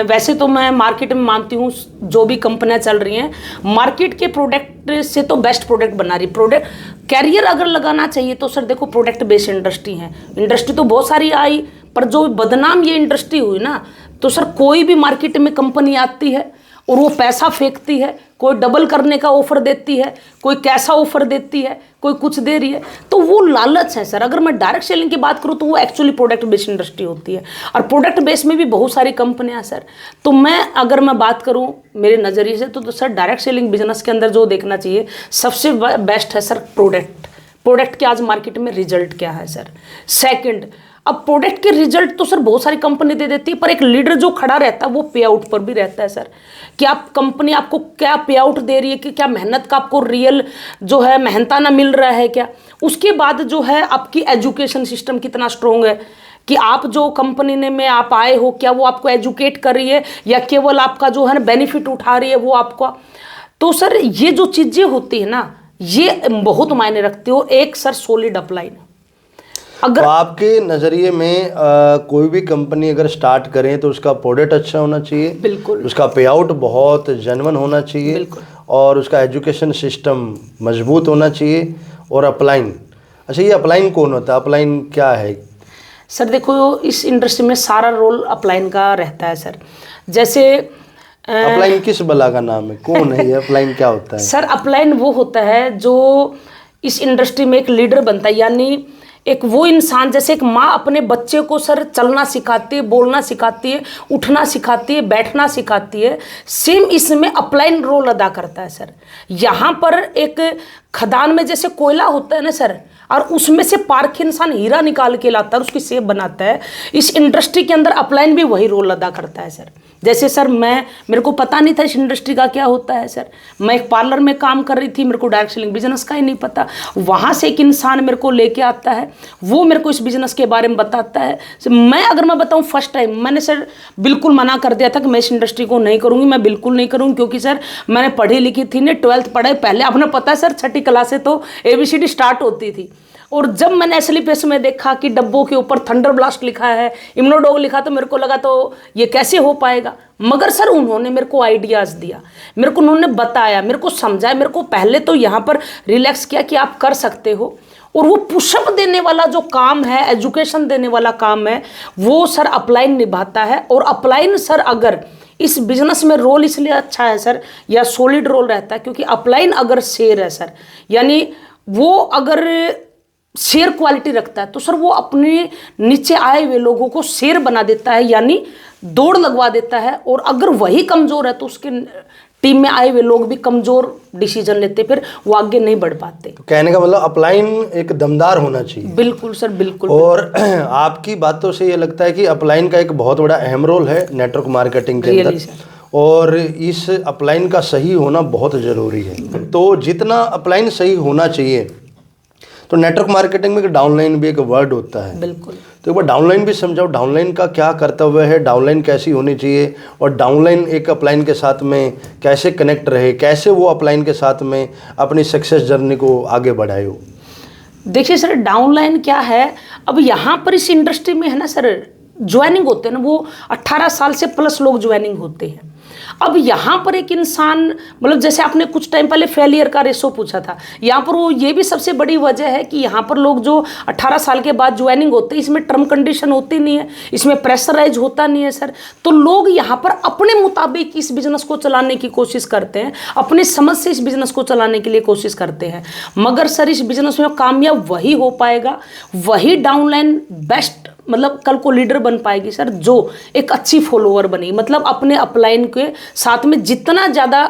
वैसे तो मैं मार्केट में मानती हूँ जो भी कंपनियां चल रही हैं, मार्केट के प्रोडक्ट से तो बेस्ट प्रोडक्ट बना रही। प्रोडक्ट कैरियर अगर लगाना चाहिए तो सर देखो, प्रोडक्ट बेस्ड इंडस्ट्री है। इंडस्ट्री तो बहुत सारी आई, पर जो बदनाम ये इंडस्ट्री हुई ना, तो सर कोई भी मार्केट में कंपनी आती है और वो पैसा फेंकती है, कोई डबल करने का ऑफर देती है, कोई कैसा ऑफर देती है, कोई कुछ दे रही है, तो वो लालच है सर। अगर मैं डायरेक्ट सेलिंग की बात करूँ तो वो एक्चुअली प्रोडक्ट बेस्ड इंडस्ट्री होती है, और प्रोडक्ट बेस में भी बहुत सारी कंपनियां सर। तो अगर मैं बात करूँ मेरे नज़रिए से तो सर डायरेक्ट सेलिंग बिजनेस के अंदर जो देखना चाहिए सबसे बेस्ट है सर प्रोडक्ट के आज मार्केट में रिजल्ट क्या है सर। सेकंड, अब प्रोडक्ट के रिजल्ट तो सर बहुत सारी कंपनी दे देती है, पर एक लीडर जो खड़ा रहता है वो पे आउट पर भी रहता है सर, कि आप कंपनी आपको क्या पे आउट दे रही है, कि क्या मेहनत का आपको रियल जो है मेहनताना मिल रहा है क्या। उसके बाद जो है आपकी एजुकेशन सिस्टम कितना स्ट्रोंग है, कि आप जो कंपनी ने में आप आए हो, क्या वो आपको एजुकेट कर रही है या केवल आपका जो है ना बेनिफिट उठा रही है वो आपका। तो सर ये जो चीज़ें होती है ना, ये बहुत मायने रखती हो। एक सर सॉलिड अपलाइन, अगर तो आपके नज़रिए में कोई भी कंपनी अगर स्टार्ट करें तो उसका प्रोडक्ट अच्छा होना चाहिए, बिल्कुल उसका पे आउट बहुत जेन्युइन होना चाहिए, बिल्कुल, और उसका एजुकेशन सिस्टम मजबूत होना चाहिए, और अपलाइन। अच्छा, ये अपलाइन कौन होता है, अपलाइन क्या है? सर देखो इस इंडस्ट्री में सारा रोल अपलाइन का रहता है सर। जैसे अपलाइन किस बला का नाम है, कौन है ये, अपलाइन क्या होता है? सर अपलाइन वो होता है जो इस इंडस्ट्री में एक लीडर बनता है, यानी एक वो इंसान, जैसे एक माँ अपने बच्चे को सर चलना सिखाती है, बोलना सिखाती है, उठना सिखाती है, बैठना सिखाती है, सेम इसमें अपलाइन रोल अदा करता है सर। यहाँ पर एक खदान में जैसे कोयला होता है ना सर, और उसमें से पारखी इंसान हीरा निकाल के लाता है, उसकी सेब बनाता है, इस इंडस्ट्री के अंदर अपलाइन भी वही रोल अदा करता है सर। जैसे सर मेरे को पता नहीं था इस इंडस्ट्री का क्या होता है सर, मैं एक पार्लर में काम कर रही थी, मेरे को डायरेक्ट सेलिंग बिजनेस का ही नहीं पता। वहाँ से एक इंसान मेरे को लेके आता है, वो मेरे को इस बिजनेस के बारे में बताता है। मैं बताऊँ फर्स्ट टाइम मैंने सर बिल्कुल मना कर दिया था कि मैं इस इंडस्ट्री को नहीं करूँगी, मैं बिल्कुल नहीं करूँगी, क्योंकि सर मैंने पढ़ी लिखी थी ना, 12th पढ़ाई पहले, आपने पता है सर 6ठी क्लास से तो ABCD स्टार्ट होती थी। और जब मैंने एसलीपेस में देखा कि डब्बों के ऊपर थंडर ब्लास्ट लिखा है, इम्नोडोग लिखा, तो मेरे को लगा तो ये कैसे हो पाएगा। मगर सर उन्होंने मेरे को आइडियाज दिया, मेरे को उन्होंने बताया, मेरे को समझाया, मेरे को पहले तो यहाँ पर रिलैक्स किया कि आप कर सकते हो। और वो पुशअप देने वाला जो काम है, एजुकेशन देने वाला काम है, वो सर अपलाइन निभाता है। और अपलाइन सर अगर इस बिजनेस में रोल इसलिए अच्छा है सर, या सॉलिड रोल रहता है, क्योंकि अपलाइन अगर शेयर है सर, यानी वो अगर शेयर क्वालिटी रखता है, तो सर वो अपने नीचे आए हुए लोगों को शेयर बना देता है, यानी दौड़ लगवा देता है। और अगर वही कमज़ोर है तो उसके टीम में आए हुए लोग भी कमज़ोर डिसीजन लेते, फिर वो आगे नहीं बढ़ पाते। तो कहने का मतलब अपलाइन एक दमदार होना चाहिए। बिल्कुल सर, बिल्कुल। और आपकी बातों से ये लगता है कि अपलाइन का एक बहुत बड़ा अहम रोल है नेटवर्क मार्केटिंग के अंदर, और इस अपलाइन का सही होना बहुत ज़रूरी है। तो जितना अपलाइन सही होना चाहिए, तो नेटवर्क मार्केटिंग में डाउनलाइन भी एक वर्ड होता है, बिल्कुल। तो एक बार डाउनलाइन भी समझाओ, डाउनलाइन का क्या कर्तव्य है, डाउनलाइन कैसी होनी चाहिए, और डाउनलाइन एक अपलाइन के साथ में कैसे कनेक्ट रहे, कैसे वो अपलाइन के साथ में अपनी सक्सेस जर्नी को आगे बढ़ाए हो। देखिए सर डाउनलाइन क्या है, अब यहाँ पर इस इंडस्ट्री में है ना सर, ज्वाइनिंग होते हैं ना, वो 18 साल से प्लस लोग ज्वाइनिंग होते हैं। अब यहाँ पर एक इंसान, मतलब जैसे आपने कुछ टाइम पहले फेलियर का रेशो पूछा था, यहाँ पर वो ये भी सबसे बड़ी वजह है कि यहाँ पर लोग जो 18 साल के बाद ज्वाइनिंग होते हैं, इसमें टर्म कंडीशन होती नहीं है, इसमें प्रेशराइज होता नहीं है सर। तो लोग यहाँ पर अपने मुताबिक इस बिजनेस को चलाने की कोशिश करते हैं, अपने समझ से इस बिजनेस को चलाने के लिए कोशिश करते हैं। मगर सर इस बिजनेस में कामयाब वही हो पाएगा, वही डाउनलाइन बेस्ट, मतलब कल को लीडर बन पाएगी सर, जो एक अच्छी फॉलोअर बनेगी, मतलब अपने अपलाइन के साथ में जितना ज़्यादा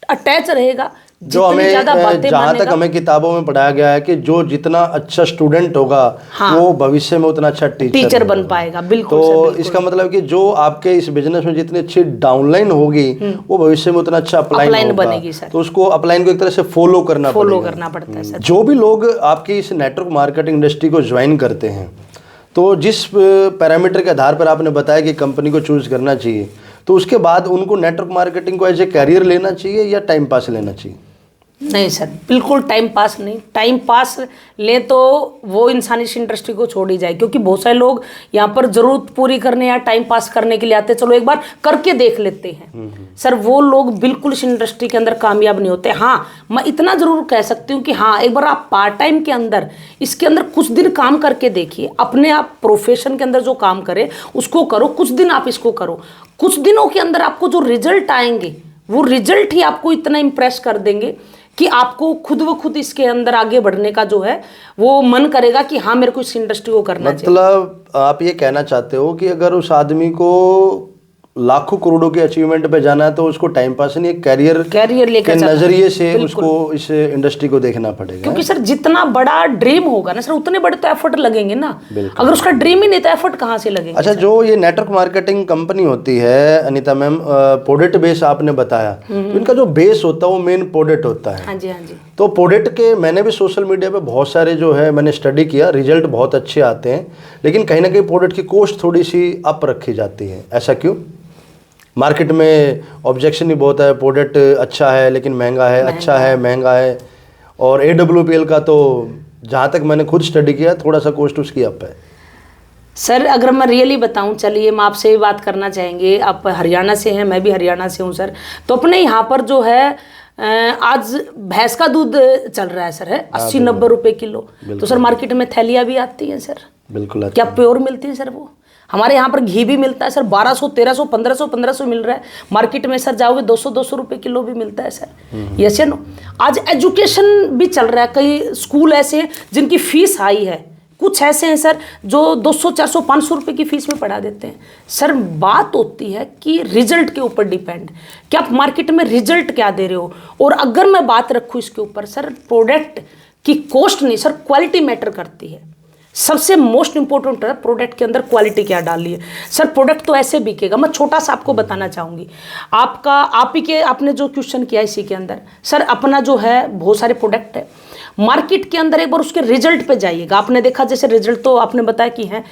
अटैच रहेगा, जो हमें जहाँ तक हमें किताबों में पढ़ाया गया है कि जो जितना अच्छा स्टूडेंट होगा, हाँ, वो भविष्य में उतना अच्छा टीचर बन पाएगा। बिल्कुल। तो बिल्कुल। इसका मतलब कि जो आपके इस बिजनेस में जितनी अच्छी डाउनलाइन होगी, वो भविष्य में उतना अच्छा अपलाइन बनेगी सर। तो उसको अपलाइन को एक तरह से फॉलो करना पड़ता है सर। जो भी लोग आपकी इस नेटवर्क मार्केटिंग इंडस्ट्री को ज्वाइन करते हैं, तो जिस पैरामीटर के आधार पर आपने बताया कि कंपनी को चूज करना चाहिए, तो उसके बाद उनको नेटवर्क मार्केटिंग को एज ए कैरियर लेना चाहिए या टाइम पास लेना चाहिए? नहीं सर, बिल्कुल टाइम पास नहीं। टाइम पास ले तो वो इंसान इस इंडस्ट्री को छोड़ ही जाए, क्योंकि बहुत सारे लोग यहाँ पर जरूरत पूरी करने या टाइम पास करने के लिए आते, चलो एक बार करके देख लेते हैं सर, वो लोग बिल्कुल इस इंडस्ट्री के अंदर कामयाब नहीं होते। हाँ, मैं इतना जरूर कह सकती हूँ कि हाँ, एक बार आप पार्ट टाइम के अंदर इसके अंदर कुछ दिन काम करके देखिए, अपने आप प्रोफेशन के अंदर जो काम करे उसको करो, कुछ दिन आप इसको करो, कुछ दिनों के अंदर आपको जो रिजल्ट आएंगे, वो रिजल्ट ही आपको इतना इम्प्रेस कर देंगे कि आपको खुद व खुद इसके अंदर आगे बढ़ने का जो है वो मन करेगा कि हाँ, मेरे को इस इंडस्ट्री को करना चाहिए। मतलब आप ये कहना चाहते हो कि अगर उस आदमी को लाखों करोड़ों के अचीवमेंट पे जाना है तो उसको टाइम पास नहीं, एक कैरियर कैरियर के लेकर जाना है। नजरिए से उसको इस इंडस्ट्री को देखना पड़ेगा। क्योंकि सर जितना बड़ा ड्रीम होगा ना सर, उतने बड़े तो एफर्ट लगेंगे ना। अगर उसका ड्रीम ही नहीं तो एफर्ट कहाँ से लगेंगे। अच्छा, जो ये नेटवर्क मार्केटिंग कंपनी होती है अनीता मैम, प्रोडक्ट बेस आपने बताया, तो इनका जो बेस होता है वो मेन प्रोडक्ट होता है। हाँ जी, हाँ जी। तो प्रोडक्ट के मैंने भी सोशल मीडिया पे बहुत सारे जो है मैंने स्टडी किया, रिजल्ट बहुत अच्छे आते हैं, लेकिन कहीं ना कहीं प्रोडक्ट की कॉस्ट थोड़ी सी अप रखी जाती है। ऐसा क्यों? मार्केट में ऑब्जेक्शन ही बहुत है, प्रोडक्ट अच्छा है लेकिन महंगा है, अच्छा है महंगा है। और AWPL का तो जहाँ तक मैंने खुद स्टडी किया थोड़ा सा कॉस्ट उसकी अप है। सर अगर मैं रियली बताऊं, चलिए मैं आपसे भी बात करना चाहेंगे। आप हरियाणा से हैं, मैं भी हरियाणा से हूं सर। तो अपने यहाँ पर जो है आज भैंस का दूध चल रहा है सर, है 80-90 रुपए किलो। तो सर मार्केट में थैलियाँ भी आती हैं सर, बिल्कुल। क्या प्योर मिलती है सर? वो हमारे यहाँ पर घी भी मिलता है सर, 1200, 1300, 1500 मिल रहा है। मार्केट में सर जाओगे 200 रुपए किलो भी मिलता है सर। यस या नो? आज एजुकेशन भी चल रहा है, कई स्कूल ऐसे हैं जिनकी फीस हाई है, कुछ ऐसे हैं सर जो 200, 400, 500 रुपए की फीस में पढ़ा देते हैं। सर बात होती है कि रिजल्ट के ऊपर डिपेंड, कि आप मार्केट में रिजल्ट क्या दे रहे हो। और अगर मैं बात रखूँ इसके ऊपर सर, प्रोडक्ट की कॉस्ट नहीं सर, क्वालिटी मैटर करती है। सबसे मोस्ट इंपॉर्टेंट है प्रोडक्ट के अंदर क्वालिटी क्या डाली है। सर प्रोडक्ट तो ऐसे बिकेगा, मैं छोटा सा आपको बताना चाहूँगी। आपने जो क्वेश्चन किया इसी के अंदर सर, अपना जो है बहुत सारे प्रोडक्ट है मार्केट के अंदर, एक बार उसके रिजल्ट पे जाइएगा। आपने देखा जैसे रिजल्ट तो आपने बताया कि है,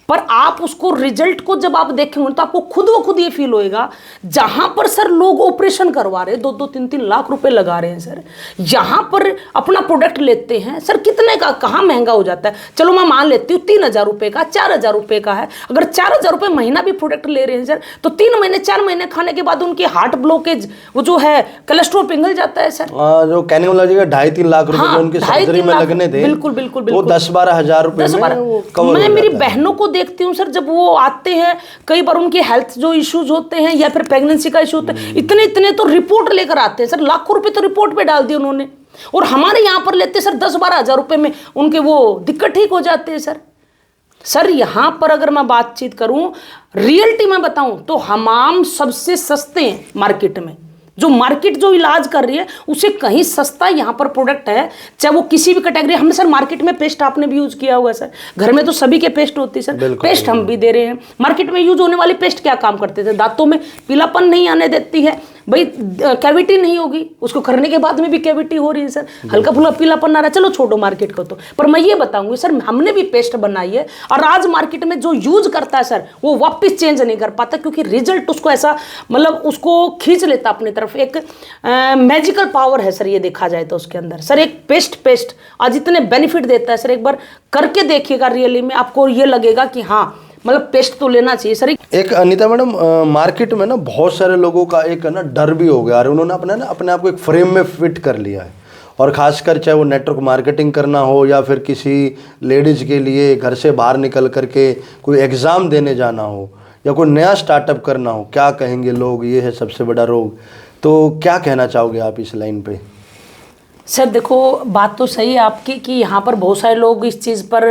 पर आप उसको रिजल्ट को जब आप देखेंगे तो आपको खुद ये फील होएगा, जहां पर सर लोग ऑपरेशन करवा रहे हैं 2-2, 3-3 लाख रुपए लगा रहे हैं सर, यहां पर अपना प्रोडक्ट लेते हैं सर, कितने का कहाँ महंगा हो जाता है। चलो मैं मान लेती हूँ 3000 रुपए का, 4000 रुपए का है। अगर 4000 रुपए महीना भी प्रोडक्ट ले रहे हैं सर, तो 3 महीने 4 महीने खाने के बाद उनके हार्ट ब्लॉकेज, वो जो है कोलेस्ट्रॉल पिघल जाता है सर। जो कहने वाला 2.5-3 लाख रुपए उनके सर्जरी में लगने थे, बिल्कुल बिल्कुल वो 10-12 हजार रुपए में मैं मेरी बहनों को देखती हूँ सर, जब वो आते हैं कई बार उनके हेल्थ जो इश्यूज होते हैं या फिर प्रेगनेंसी का इशू होता है, इतने तो रिपोर्ट लेकर आते हैं सर, लाखों रुपए तो रिपोर्ट पे डाल दिए उन्होंने। और हमारे यहाँ पर लेते सर 10-12 हजार रुपए में उनके वो दिक्कत ठीक हो जाते हैं सर। सर यहाँ पर अगर मैं बातचीत करूं, रियलिटी में बताऊं तो हमाम सबसे सस्ते हैं मार्केट में। जो मार्केट जो इलाज कर रही है उसे कहीं सस्ता यहाँ पर प्रोडक्ट है, चाहे वो किसी भी कैटेगरी। हमने सर मार्केट में पेस्ट आपने भी यूज किया होगा सर, घर में तो सभी के पेस्ट होती है सर, पेस्ट हम भी दे रहे हैं। मार्केट में यूज होने वाली पेस्ट क्या काम करते थे? दांतों में पीलापन नहीं आने देती है भाई, कैविटी नहीं होगी, उसको करने के बाद में भी कैविटी हो रही है सर, हल्का फुल्का पीलापन आ रहा है। चलो छोड़ो मार्केट को तो, पर मैं ये बताऊंगी सर, हमने भी पेस्ट बनाई है और आज मार्केट में जो यूज करता है सर वो वापस चेंज नहीं कर पाता, क्योंकि रिजल्ट उसको ऐसा मतलब उसको खींच लेता अपनी तरफ। एक मैजिकल पावर है सर ये देखा जाए तो उसके अंदर सर। एक पेस्ट आज इतने बेनिफिट देता है सर, एक बार करके देखिएगा, रियली में आपको ये लगेगा कि हाँ मतलब पेस्ट तो लेना चाहिए सर। एक अनीता मैडम, मार्केट में ना बहुत सारे लोगों का एक ना डर भी हो गया है, उन्होंने अपने आप को एक फ्रेम में फिट कर लिया है। और ख़ासकर चाहे वो नेटवर्क मार्केटिंग करना हो या फिर किसी लेडीज़ के लिए घर से बाहर निकल करके कोई एग्ज़ाम देने जाना हो या कोई नया स्टार्टअप करना हो, क्या कहेंगे लोग, ये है सबसे बड़ा रोग। तो क्या कहना चाहोगे आप इस लाइन पे? सर देखो बात तो सही है आपकी कि यहाँ पर बहुत सारे लोग इस चीज़ पर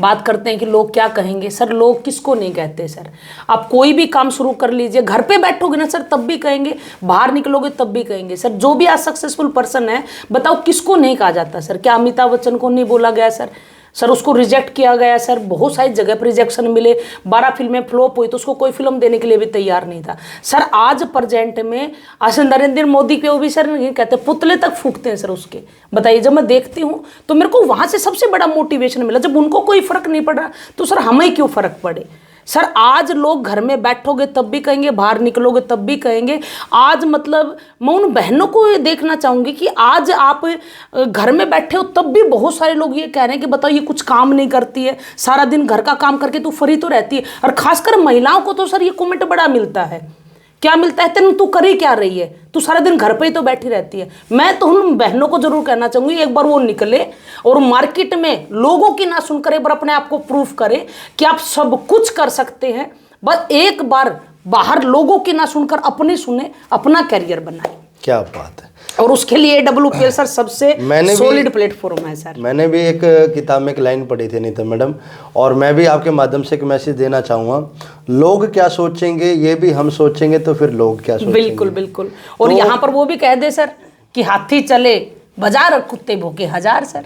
बात करते हैं कि लोग क्या कहेंगे। सर लोग किसको नहीं कहते सर, आप कोई भी काम शुरू कर लीजिए, घर पे बैठोगे ना सर तब भी कहेंगे, बाहर निकलोगे तब भी कहेंगे सर। जो भी आज सक्सेसफुल पर्सन है बताओ किसको नहीं कहा जाता सर? क्या अमिताभ बच्चन को नहीं बोला गया सर? सर उसको रिजेक्ट किया गया सर, बहुत सारी जगह पर रिजेक्शन मिले, 12 फिल्में फ्लॉप हुई तो उसको कोई फिल्म देने के लिए भी तैयार नहीं था सर। आज प्रेजेंट में आज नरेंद्र मोदी के वो भी सर नहीं कहते, पुतले तक फूकते हैं सर उसके। बताइए, जब मैं देखती हूँ तो मेरे को वहाँ से सबसे बड़ा मोटिवेशन मिला। जब उनको कोई फर्क नहीं पड़ रहा तो सर हमें क्यों फर्क पड़े सर? आज लोग घर में बैठोगे तब भी कहेंगे, बाहर निकलोगे तब भी कहेंगे। आज मतलब मैं उन बहनों को ये देखना चाहूँगी कि आज आप घर में बैठे हो तब भी बहुत सारे लोग ये कह रहे हैं कि बताओ ये कुछ काम नहीं करती है, सारा दिन घर का काम करके तू फ्री तो रहती है। और खासकर महिलाओं को तो सर ये कमेंट बड़ा मिलता है, क्या मिलता है, तेन तू कर ही क्या रही है, तू सारा दिन घर पे ही तो बैठी रहती है। मैं तो उन बहनों को जरूर कहना चाहूंगी एक बार वो निकले और मार्केट में लोगों की ना सुनकर एक बार अपने आप को प्रूफ करे कि आप सब कुछ कर सकते हैं। बस एक बार बाहर लोगों की ना सुनकर अपनी सुने, अपना कैरियर बनाए। क्या बात है। और उसके लिए WPL सर सबसे मैंने भी- सॉलिड प्लेटफॉर्म है सर। मैंने भी एक किताब में एक लाइन पढ़ी थी नीता मैडम, और मैं भी आपके माध्यम से एक मैसेज देना चाहूँगा, लोग क्या सोचेंगे ये भी हम सोचेंगे तो फिर लोग क्या सोचेंगे। बिल्कुल बिल्कुल। और यहाँ पर वो भी कह दे सर कि हाथी चले बाजार और कुत्ते भूखे हजार सर।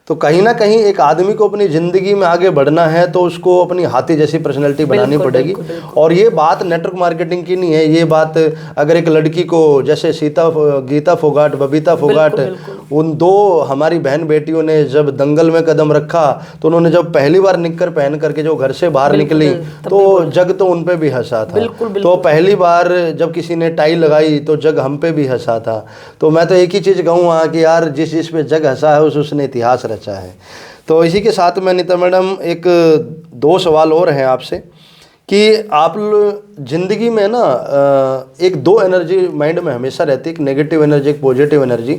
तो कहीं ना कहीं एक आदमी को अपनी ज़िंदगी में आगे बढ़ना है तो उसको अपनी हाथी जैसी पर्सनैलिटी बनानी बिल्कुल, पड़ेगी। बिल्कुल। और ये बात नेटवर्क मार्केटिंग की नहीं है, ये बात अगर एक लड़की को जैसे गीता फोगाट, बबीता फोगाट, बिल्कुल। उन दो हमारी बहन बेटियों ने जब दंगल में कदम रखा तो उन्होंने जब पहली बार निक्कर पहन करके जो घर से बाहर निकली तो जग तो उन पे भी हंसा था। बिल्कुल, तो पहली बार जब किसी ने टाई लगाई तो जग हम पे भी हंसा था। तो मैं तो एक ही चीज़ कहूँगा कि यार जिस पे जग हंसा है उसने इतिहास रचा है। तो इसी के साथ में नीता मैडम एक दो सवाल और हैं आपसे कि आप ज़िंदगी में ना एक दो एनर्जी माइंड में हमेशा रहती है, एक नेगेटिव एनर्जी, एक पॉजिटिव एनर्जी।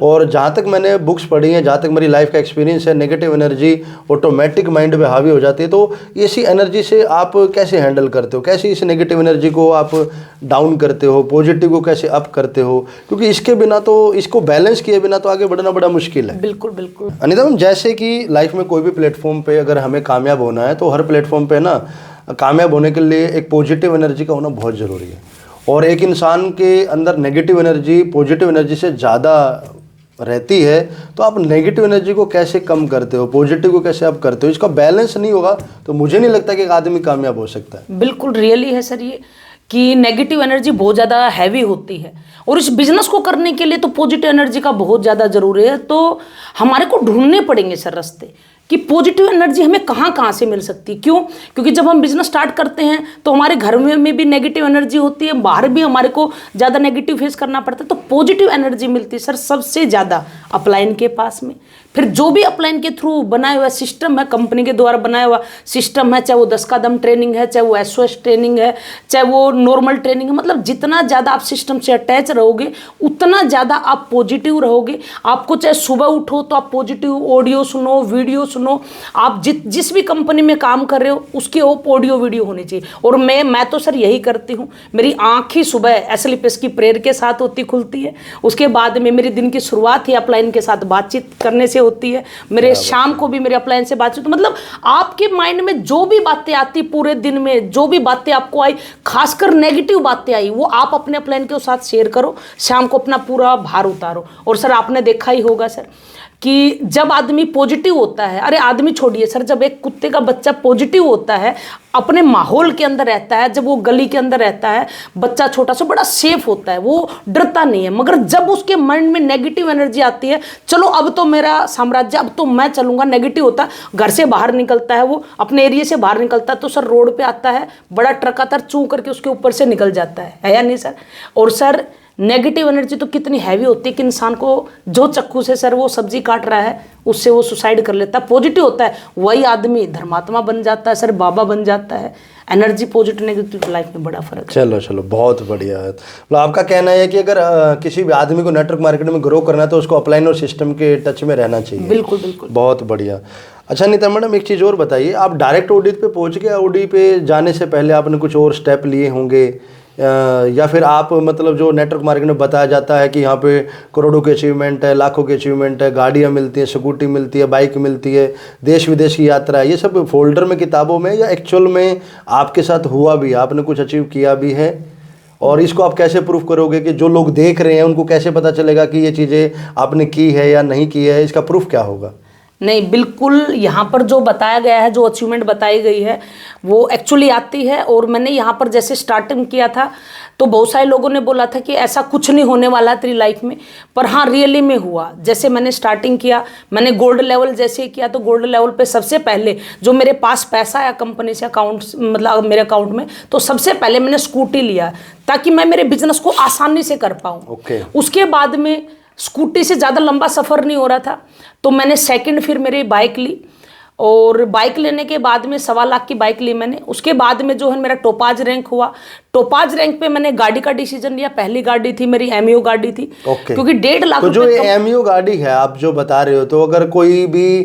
और जहाँ तक मैंने बुक्स पढ़ी हैं, जहाँ तक मेरी लाइफ का एक्सपीरियंस है, नेगेटिव एनर्जी ऑटोमेटिक माइंड पे हावी हो जाती है। तो इसी एनर्जी से आप कैसे हैंडल करते हो, कैसे इस नेगेटिव एनर्जी को आप डाउन करते हो, पॉजिटिव को कैसे अप करते हो, क्योंकि इसके बिना तो, इसको बैलेंस किए बिना तो आगे बढ़ना बड़ा मुश्किल है। बिल्कुल बिल्कुल। अनिता मैम, जैसे कि लाइफ में कोई भी प्लेटफॉर्म पे अगर हमें कामयाब होना है तो हर प्लेटफॉर्म पे ना कामयाब होने के लिए एक पॉजिटिव एनर्जी का होना बहुत ज़रूरी है। और एक इंसान के अंदर नेगेटिव एनर्जी पॉजिटिव एनर्जी से ज़्यादा रहती है, तो आप नेगेटिव एनर्जी को कैसे कम करते हो, पॉजिटिव को कैसे आप करते हो? इसका बैलेंस नहीं होगा तो मुझे नहीं लगता कि एक आदमी कामयाब हो सकता है। बिल्कुल रियली है सर ये कि नेगेटिव एनर्जी बहुत ज़्यादा हैवी होती है, और इस बिजनेस को करने के लिए तो पॉजिटिव एनर्जी का बहुत ज़्यादा ज़रूरी है। तो हमारे को ढूंढने पड़ेंगे सर रास्ते कि पॉजिटिव एनर्जी हमें कहाँ कहाँ से मिल सकती है। क्यों? क्योंकि जब हम बिजनेस स्टार्ट करते हैं तो हमारे घर में भी नेगेटिव एनर्जी होती है, बाहर भी हमारे को ज़्यादा नेगेटिव फेस करना पड़ता है। तो पॉजिटिव एनर्जी मिलती है सर सबसे ज़्यादा अपलाइन के पास में। फिर जो भी अपलाइन के थ्रू बनाया हुआ सिस्टम है, कंपनी के द्वारा बनाया हुआ सिस्टम है, चाहे वो 10 कदम ट्रेनिंग है, चाहे वो SOS ट्रेनिंग है, चाहे वो नॉर्मल ट्रेनिंग है, मतलब जितना ज़्यादा आप सिस्टम से अटैच रहोगे उतना ज़्यादा आप पॉजिटिव रहोगे। आपको चाहे सुबह उठो तो आप पॉजिटिव ऑडियो सुनो, वीडियो सुनो। आप जिस भी कंपनी में काम कर रहे हो उसके ऑडियो वीडियो होनी चाहिए। और मैं तो सर यही करती हूँ, मेरी आँख ही सुबह SLPS की प्रेयर के साथ होती खुलती है, उसके बाद में मेरी दिन की शुरुआत ही अपलाइन के साथ बातचीत करने से होती है, मेरे शाम को भी मेरे अपलाइन से बातचीत। तो मतलब आपके माइंड में जो भी बातें आती पूरे दिन में, जो भी बातें आपको आई, खासकर नेगेटिव बातें आई, वो आप अपने अपलाइन के साथ शेयर करो, शाम को अपना पूरा भार उतारो। और सर आपने देखा ही होगा सर कि जब आदमी पॉजिटिव होता है, अरे आदमी छोड़िए सर, जब एक कुत्ते का बच्चा पॉजिटिव होता है, अपने माहौल के अंदर रहता है, जब वो गली के अंदर रहता है, बच्चा छोटा सा बड़ा सेफ होता है, वो डरता नहीं है। मगर जब उसके माइंड में नेगेटिव एनर्जी आती है, चलो अब तो मेरा साम्राज्य, अब तो मैं चलूंगा, नेगेटिव होता है, घर से बाहर निकलता है, वो अपने एरिया से बाहर निकलता है, तो सर रोड पे आता है, बड़ा ट्रक आता है, चू करके उसके ऊपर से निकल जाता है या नहीं सर? और सर नेगेटिव एनर्जी तो कितनी हैवी होती है कि इंसान को जो चक्कू से सर वो सब्जी काट रहा है उससे वो सुसाइड कर लेता है। पॉजिटिव होता है वही आदमी धर्मात्मा बन जाता है सर, बाबा बन जाता है। एनर्जी पॉजिटिव नेगेटिव लाइफ में बड़ा फर्क है। चलो बहुत बढ़िया है। मतलब आपका कहना है कि अगर किसी भी आदमी को नेटवर्क मार्केटिंग में ग्रो करना है तो उसको अपलाइन और सिस्टम के टच में रहना चाहिए। बिल्कुल बिल्कुल। बहुत बढ़िया। अच्छा नीता मैडम, एक चीज़ और बताइए, आप डायरेक्ट ऑडिट पे पहुंच गए, ऑडिट पे जाने से पहले आपने कुछ और स्टेप लिए होंगे, या फिर आप मतलब जो नेटवर्क मार्केट में बताया जाता है कि यहाँ पे करोड़ों के अचीवमेंट है, लाखों के अचीवमेंट है, गाड़ियाँ मिलती हैं, स्कूटी मिलती है, बाइक मिलती है, देश विदेश की यात्रा है, ये सब फोल्डर में किताबों में या एक्चुअल में आपके साथ हुआ भी, आपने कुछ अचीव किया भी है? और इसको आप कैसे प्रूफ करोगे कि जो लोग देख रहे हैं उनको कैसे पता चलेगा कि ये चीज़ें आपने की है या नहीं की है? इसका प्रूफ क्या होगा? नहीं, बिल्कुल यहाँ पर जो बताया गया है, जो अचीवमेंट बताई गई है वो एक्चुअली आती है। और मैंने यहाँ पर जैसे स्टार्टिंग किया था तो बहुत सारे लोगों ने बोला था कि ऐसा कुछ नहीं होने वाला तेरी लाइफ में, पर हाँ रियली में हुआ। जैसे मैंने स्टार्टिंग किया, मैंने गोल्ड लेवल जैसे किया, तो गोल्ड लेवल पे सबसे पहले जो मेरे पास पैसा आया कंपनी से अकाउंट, मतलब मेरे अकाउंट में, तो सबसे पहले मैंने स्कूटी लिया ताकि मैं मेरे बिजनेस को आसानी से कर पाऊँ। उसके बाद में स्कूटी से ज़्यादा लंबा सफ़र नहीं हो रहा था तो मैंने सेकंड फिर मेरी बाइक ली, और बाइक लेने के बाद में 1.25 लाख की बाइक ली मैंने। उसके बाद में जो है मेरा टोपाज रैंक हुआ, टोपाज रैंक पे मैंने गाड़ी का डिसीजन लिया। पहली गाड़ी थी मेरी MEO गाड़ी थी, क्योंकि 1.5 लाख। तो जो MEO गाड़ी है आप जो बता रहे हो, तो अगर कोई भी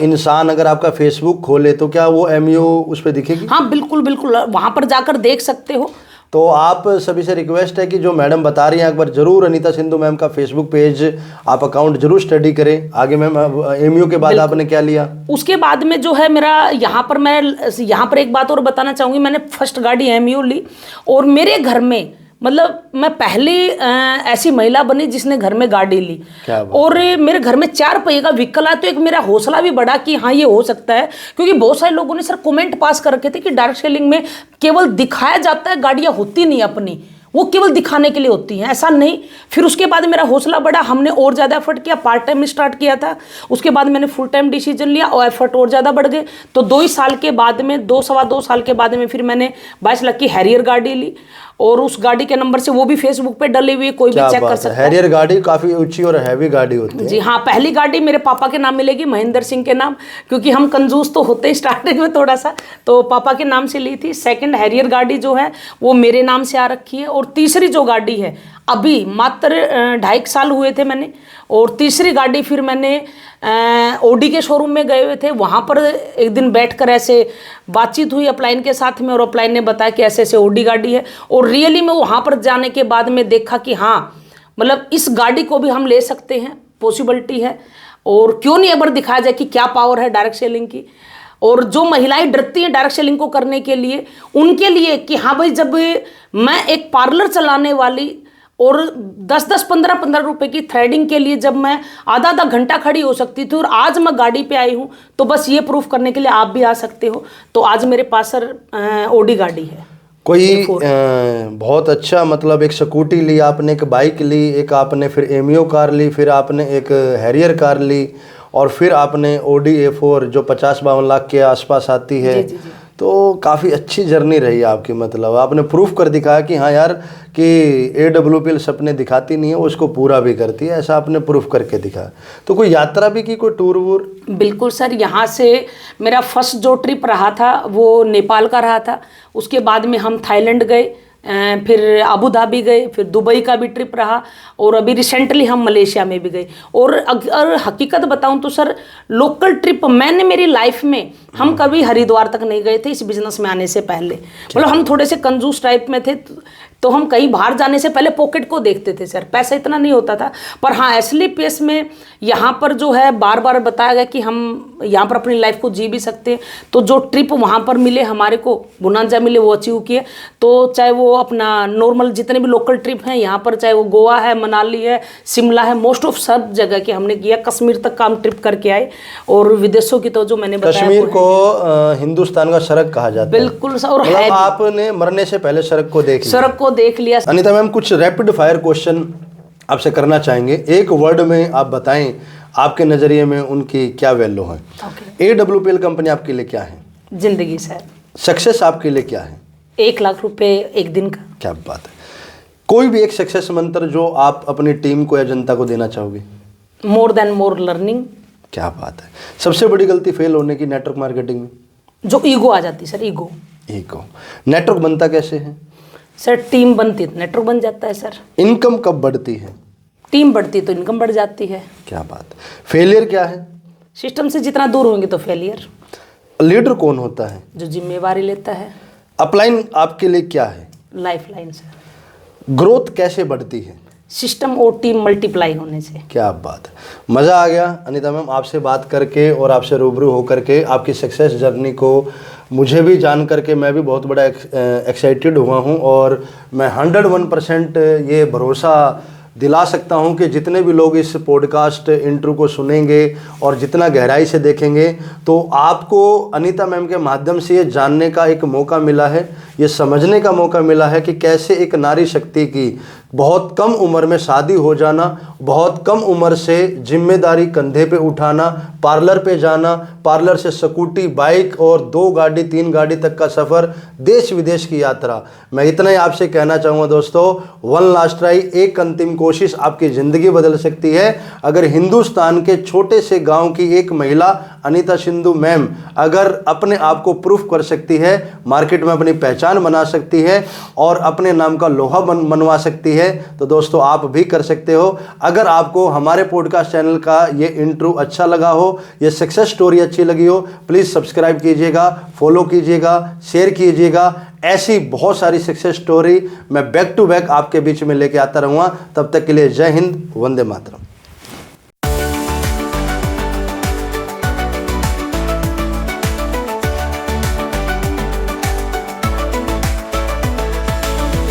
इंसान अगर आपका फेसबुक खोले तो क्या वो MEO उस पर दिखेगी? हाँ बिल्कुल बिल्कुल, वहाँ पर जाकर देख सकते हो। तो आप सभी से रिक्वेस्ट है कि जो मैडम बता रही हैं एक बार जरूर अनीता सिंधु मैम का फेसबुक पेज आप अकाउंट जरूर स्टडी करें। आगे मैम एमयू के बाद आपने क्या लिया? उसके बाद में जो है मेरा मैं यहाँ पर एक बात और बताना चाहूँगी, मैंने फर्स्ट गाड़ी एमयू ली और मेरे घर में मतलब मैं पहली ऐसी महिला बनी जिसने घर में गाड़ी ली। और मेरे घर में 4 पहिए का व्हीकल आया तो एक मेरा हौसला भी बढ़ा कि हाँ ये हो सकता है, क्योंकि बहुत सारे लोगों ने सर कमेंट पास कर रखे थे कि डायरेक्ट सेलिंग में केवल दिखाया जाता है, गाड़ियाँ होती नहीं अपनी, वो केवल दिखाने के लिए होती हैं, ऐसा नहीं। फिर उसके बाद मेरा हौसला बढ़ा, हमने और ज़्यादा एफर्ट किया, पार्ट टाइम में स्टार्ट किया था, उसके बाद मैंने फुल टाइम डिसीजन लिया और एफर्ट और ज़्यादा बढ़ गए। तो 2 ही साल के बाद में, 2 साल के बाद में फिर मैंने 22 लाख की हैरियर गाड़ी ली और उस गाड़ी के नंबर से वो भी फेसबुक पे डले हुए, कोई भी चेक कर सकता है। हैरियर गाड़ी काफी ऊंची और हैवी गाड़ी होती है। जी हाँ, पहली गाड़ी मेरे पापा के नाम मिलेगी, महेंद्र सिंह के नाम, क्योंकि हम कंजूस तो होते हैं स्टार्टिंग में थोड़ा सा, तो पापा के नाम से ली थी। सेकंड हैरियर गाड़ी जो है वो मेरे नाम से आ रखी है। और तीसरी जो गाड़ी है अभी मात्र 2.5 साल हुए थे मैंने, और तीसरी गाड़ी फिर मैंने ओडी के शोरूम में गए हुए थे, वहाँ पर एक दिन बैठकर ऐसे बातचीत हुई अपलाइन के साथ में और अपलाइन ने बताया कि ऐसे ऐसे ओडी गाड़ी है। और रियली में वहाँ पर जाने के बाद में देखा कि हाँ मतलब इस गाड़ी को भी हम ले सकते हैं, पॉसिबिलिटी है, और क्यों नहीं एक बार दिखाया जाए कि क्या पावर है डायरेक्ट सेलिंग की। और जो महिलाएं डरती हैं डायरेक्ट सेलिंग को करने के लिए, उनके लिए कि हाँ भाई जब मैं एक पार्लर चलाने वाली और 10-10, 15-15 रुपए की थ्रेडिंग के लिए जब मैं आधा घंटा खड़ी हो सकती थी और आज मैं गाड़ी पे आई हूँ, तो बस ये प्रूफ करने के लिए आप भी आ सकते हो। तो आज मेरे पास सर ओडी गाड़ी है। कोई बहुत अच्छा, मतलब एक स्कूटी ली आपने, एक बाइक ली, एक आपने फिर एमियो कार ली, फिर आपने एक हैरियर कार ली, और फिर आपने ओडी A4 जो 50-52 लाख के आसपास आती है। जी। तो काफ़ी अच्छी जर्नी रही आपकी, मतलब आपने प्रूफ कर दिखाया कि हाँ यार कि AWPL सपने दिखाती नहीं है, उसको पूरा भी करती है, ऐसा आपने प्रूफ करके दिखाया। तो कोई यात्रा भी की, कोई टूर वूर? बिल्कुल सर, यहाँ से मेरा फर्स्ट जो ट्रिप रहा था वो नेपाल का रहा था, उसके बाद में हम थाईलैंड गए, फिर अबू धाबी गए, फिर दुबई का भी ट्रिप रहा, और अभी रिसेंटली हम मलेशिया में भी गए। और अगर हकीकत बताऊं तो सर लोकल ट्रिप मैंने मेरी लाइफ में, हम कभी हरिद्वार तक नहीं गए थे इस बिजनेस में आने से पहले। मतलब हम थोड़े से कंजूस टाइप में थे, तो हम कहीं बाहर जाने से पहले पॉकेट को देखते थे सर, पैसा इतना नहीं होता था। पर हाँ असली पेस में यहाँ पर जो है बार बार बताया गया कि हम यहाँ पर अपनी लाइफ को जी भी सकते हैं। तो जो ट्रिप वहाँ पर मिले हमारे को, बुनांजा मिले, वो अचीव किए। तो चाहे वो अपना नॉर्मल जितने भी लोकल ट्रिप हैं यहाँ पर, चाहे वो गोवा है, मनाली है, शिमला है, मोस्ट ऑफ सब जगह के हमने किया, कश्मीर तक का हम ट्रिप करके आए। और विदेशों की तो जो मैंने बताया, कश्मीर को हिंदुस्तान का सड़क कहा जाता है। बिल्कुल सर। और मतलब आपने मरने से पहले सड़क को देख लिया। अनीता मैम कुछ रैपिड फायर क्वेश्चन आपसे करना चाहेंगे, एक वर्ड में आप बताएं आपके नजरिए में उनकी क्या वैल्यू है। AWPL कंपनी आपके लिए क्या है? जिंदगी सर। सक्सेस आपके लिए क्या है? 1 लाख रुपए एक दिन का। क्या बात है। कोई भी एक सक्सेस मंत्र जो आप अपनी टीम को या जनता को देना चाहोगे? More than more learning. क्या बात है। सबसे बड़ी गलती फेल होने की नेटवर्क मार्केटिंग में? जो ईगो आ जाती सर, ईगो। नेटवर्क बनता कैसे है? सर टीम बनती है नेटवर्क बन जाता है सर। इनकम कब बढ़ती है? टीम बढ़ती तो इनकम बढ़ जाती है। क्या बात। फेलियर क्या है? सिस्टम से जितना दूर होंगे तो फेलियर। लीडर कौन होता है? जो जिम्मेवारी लेता है। अपलाइन आपके लिए क्या है? Life line sir. ग्रोथ कैसे बढ़ती है? सिस्टम और टीम मल्टीप्लाई होने से। क्या बात है। मज़ा आ गया अनीता मैम आपसे बात करके और आपसे रूबरू होकर के, आपकी सक्सेस जर्नी को मुझे भी जान करके मैं भी बहुत बड़ा एक्साइटेड हुआ हूँ। और मैं 101% ये भरोसा दिला सकता हूं कि जितने भी लोग इस पॉडकास्ट इंटरव्यू को सुनेंगे और जितना गहराई से देखेंगे, तो आपको अनीता मैम के माध्यम से ये जानने का एक मौका मिला है, ये समझने का मौका मिला है कि कैसे एक नारी शक्ति की बहुत कम उम्र में शादी हो जाना, बहुत कम उम्र से जिम्मेदारी कंधे पे उठाना, पार्लर पे जाना, पार्लर से स्कूटी, बाइक और 2 गाड़ी 3 गाड़ी तक का सफ़र, देश विदेश की यात्रा। मैं इतना ही आपसे कहना चाहूँगा दोस्तों, वन लास्ट ट्राई, एक अंतिम कोशिश आपकी ज़िंदगी बदल सकती है। अगर हिंदुस्तान के छोटे से गाँव की एक महिला अनीता सिंधु मैम अगर अपने आप को प्रूफ कर सकती है, मार्केट में अपनी पहचान बना सकती है और अपने नाम का लोहा बनवा सकती है, तो दोस्तों आप भी कर सकते हो। अगर आपको हमारे पॉडकास्ट चैनल का ये इंट्रो अच्छा लगा हो, ये सक्सेस स्टोरी अच्छी लगी हो, प्लीज़ सब्सक्राइब कीजिएगा, फॉलो कीजिएगा, शेयर कीजिएगा ऐसी बहुत सारी सक्सेस स्टोरी मैं बैक टू बैक आपके बीच में लेके आता रहूँगा। तब तक के लिए जय हिंद, वंदे मातरम।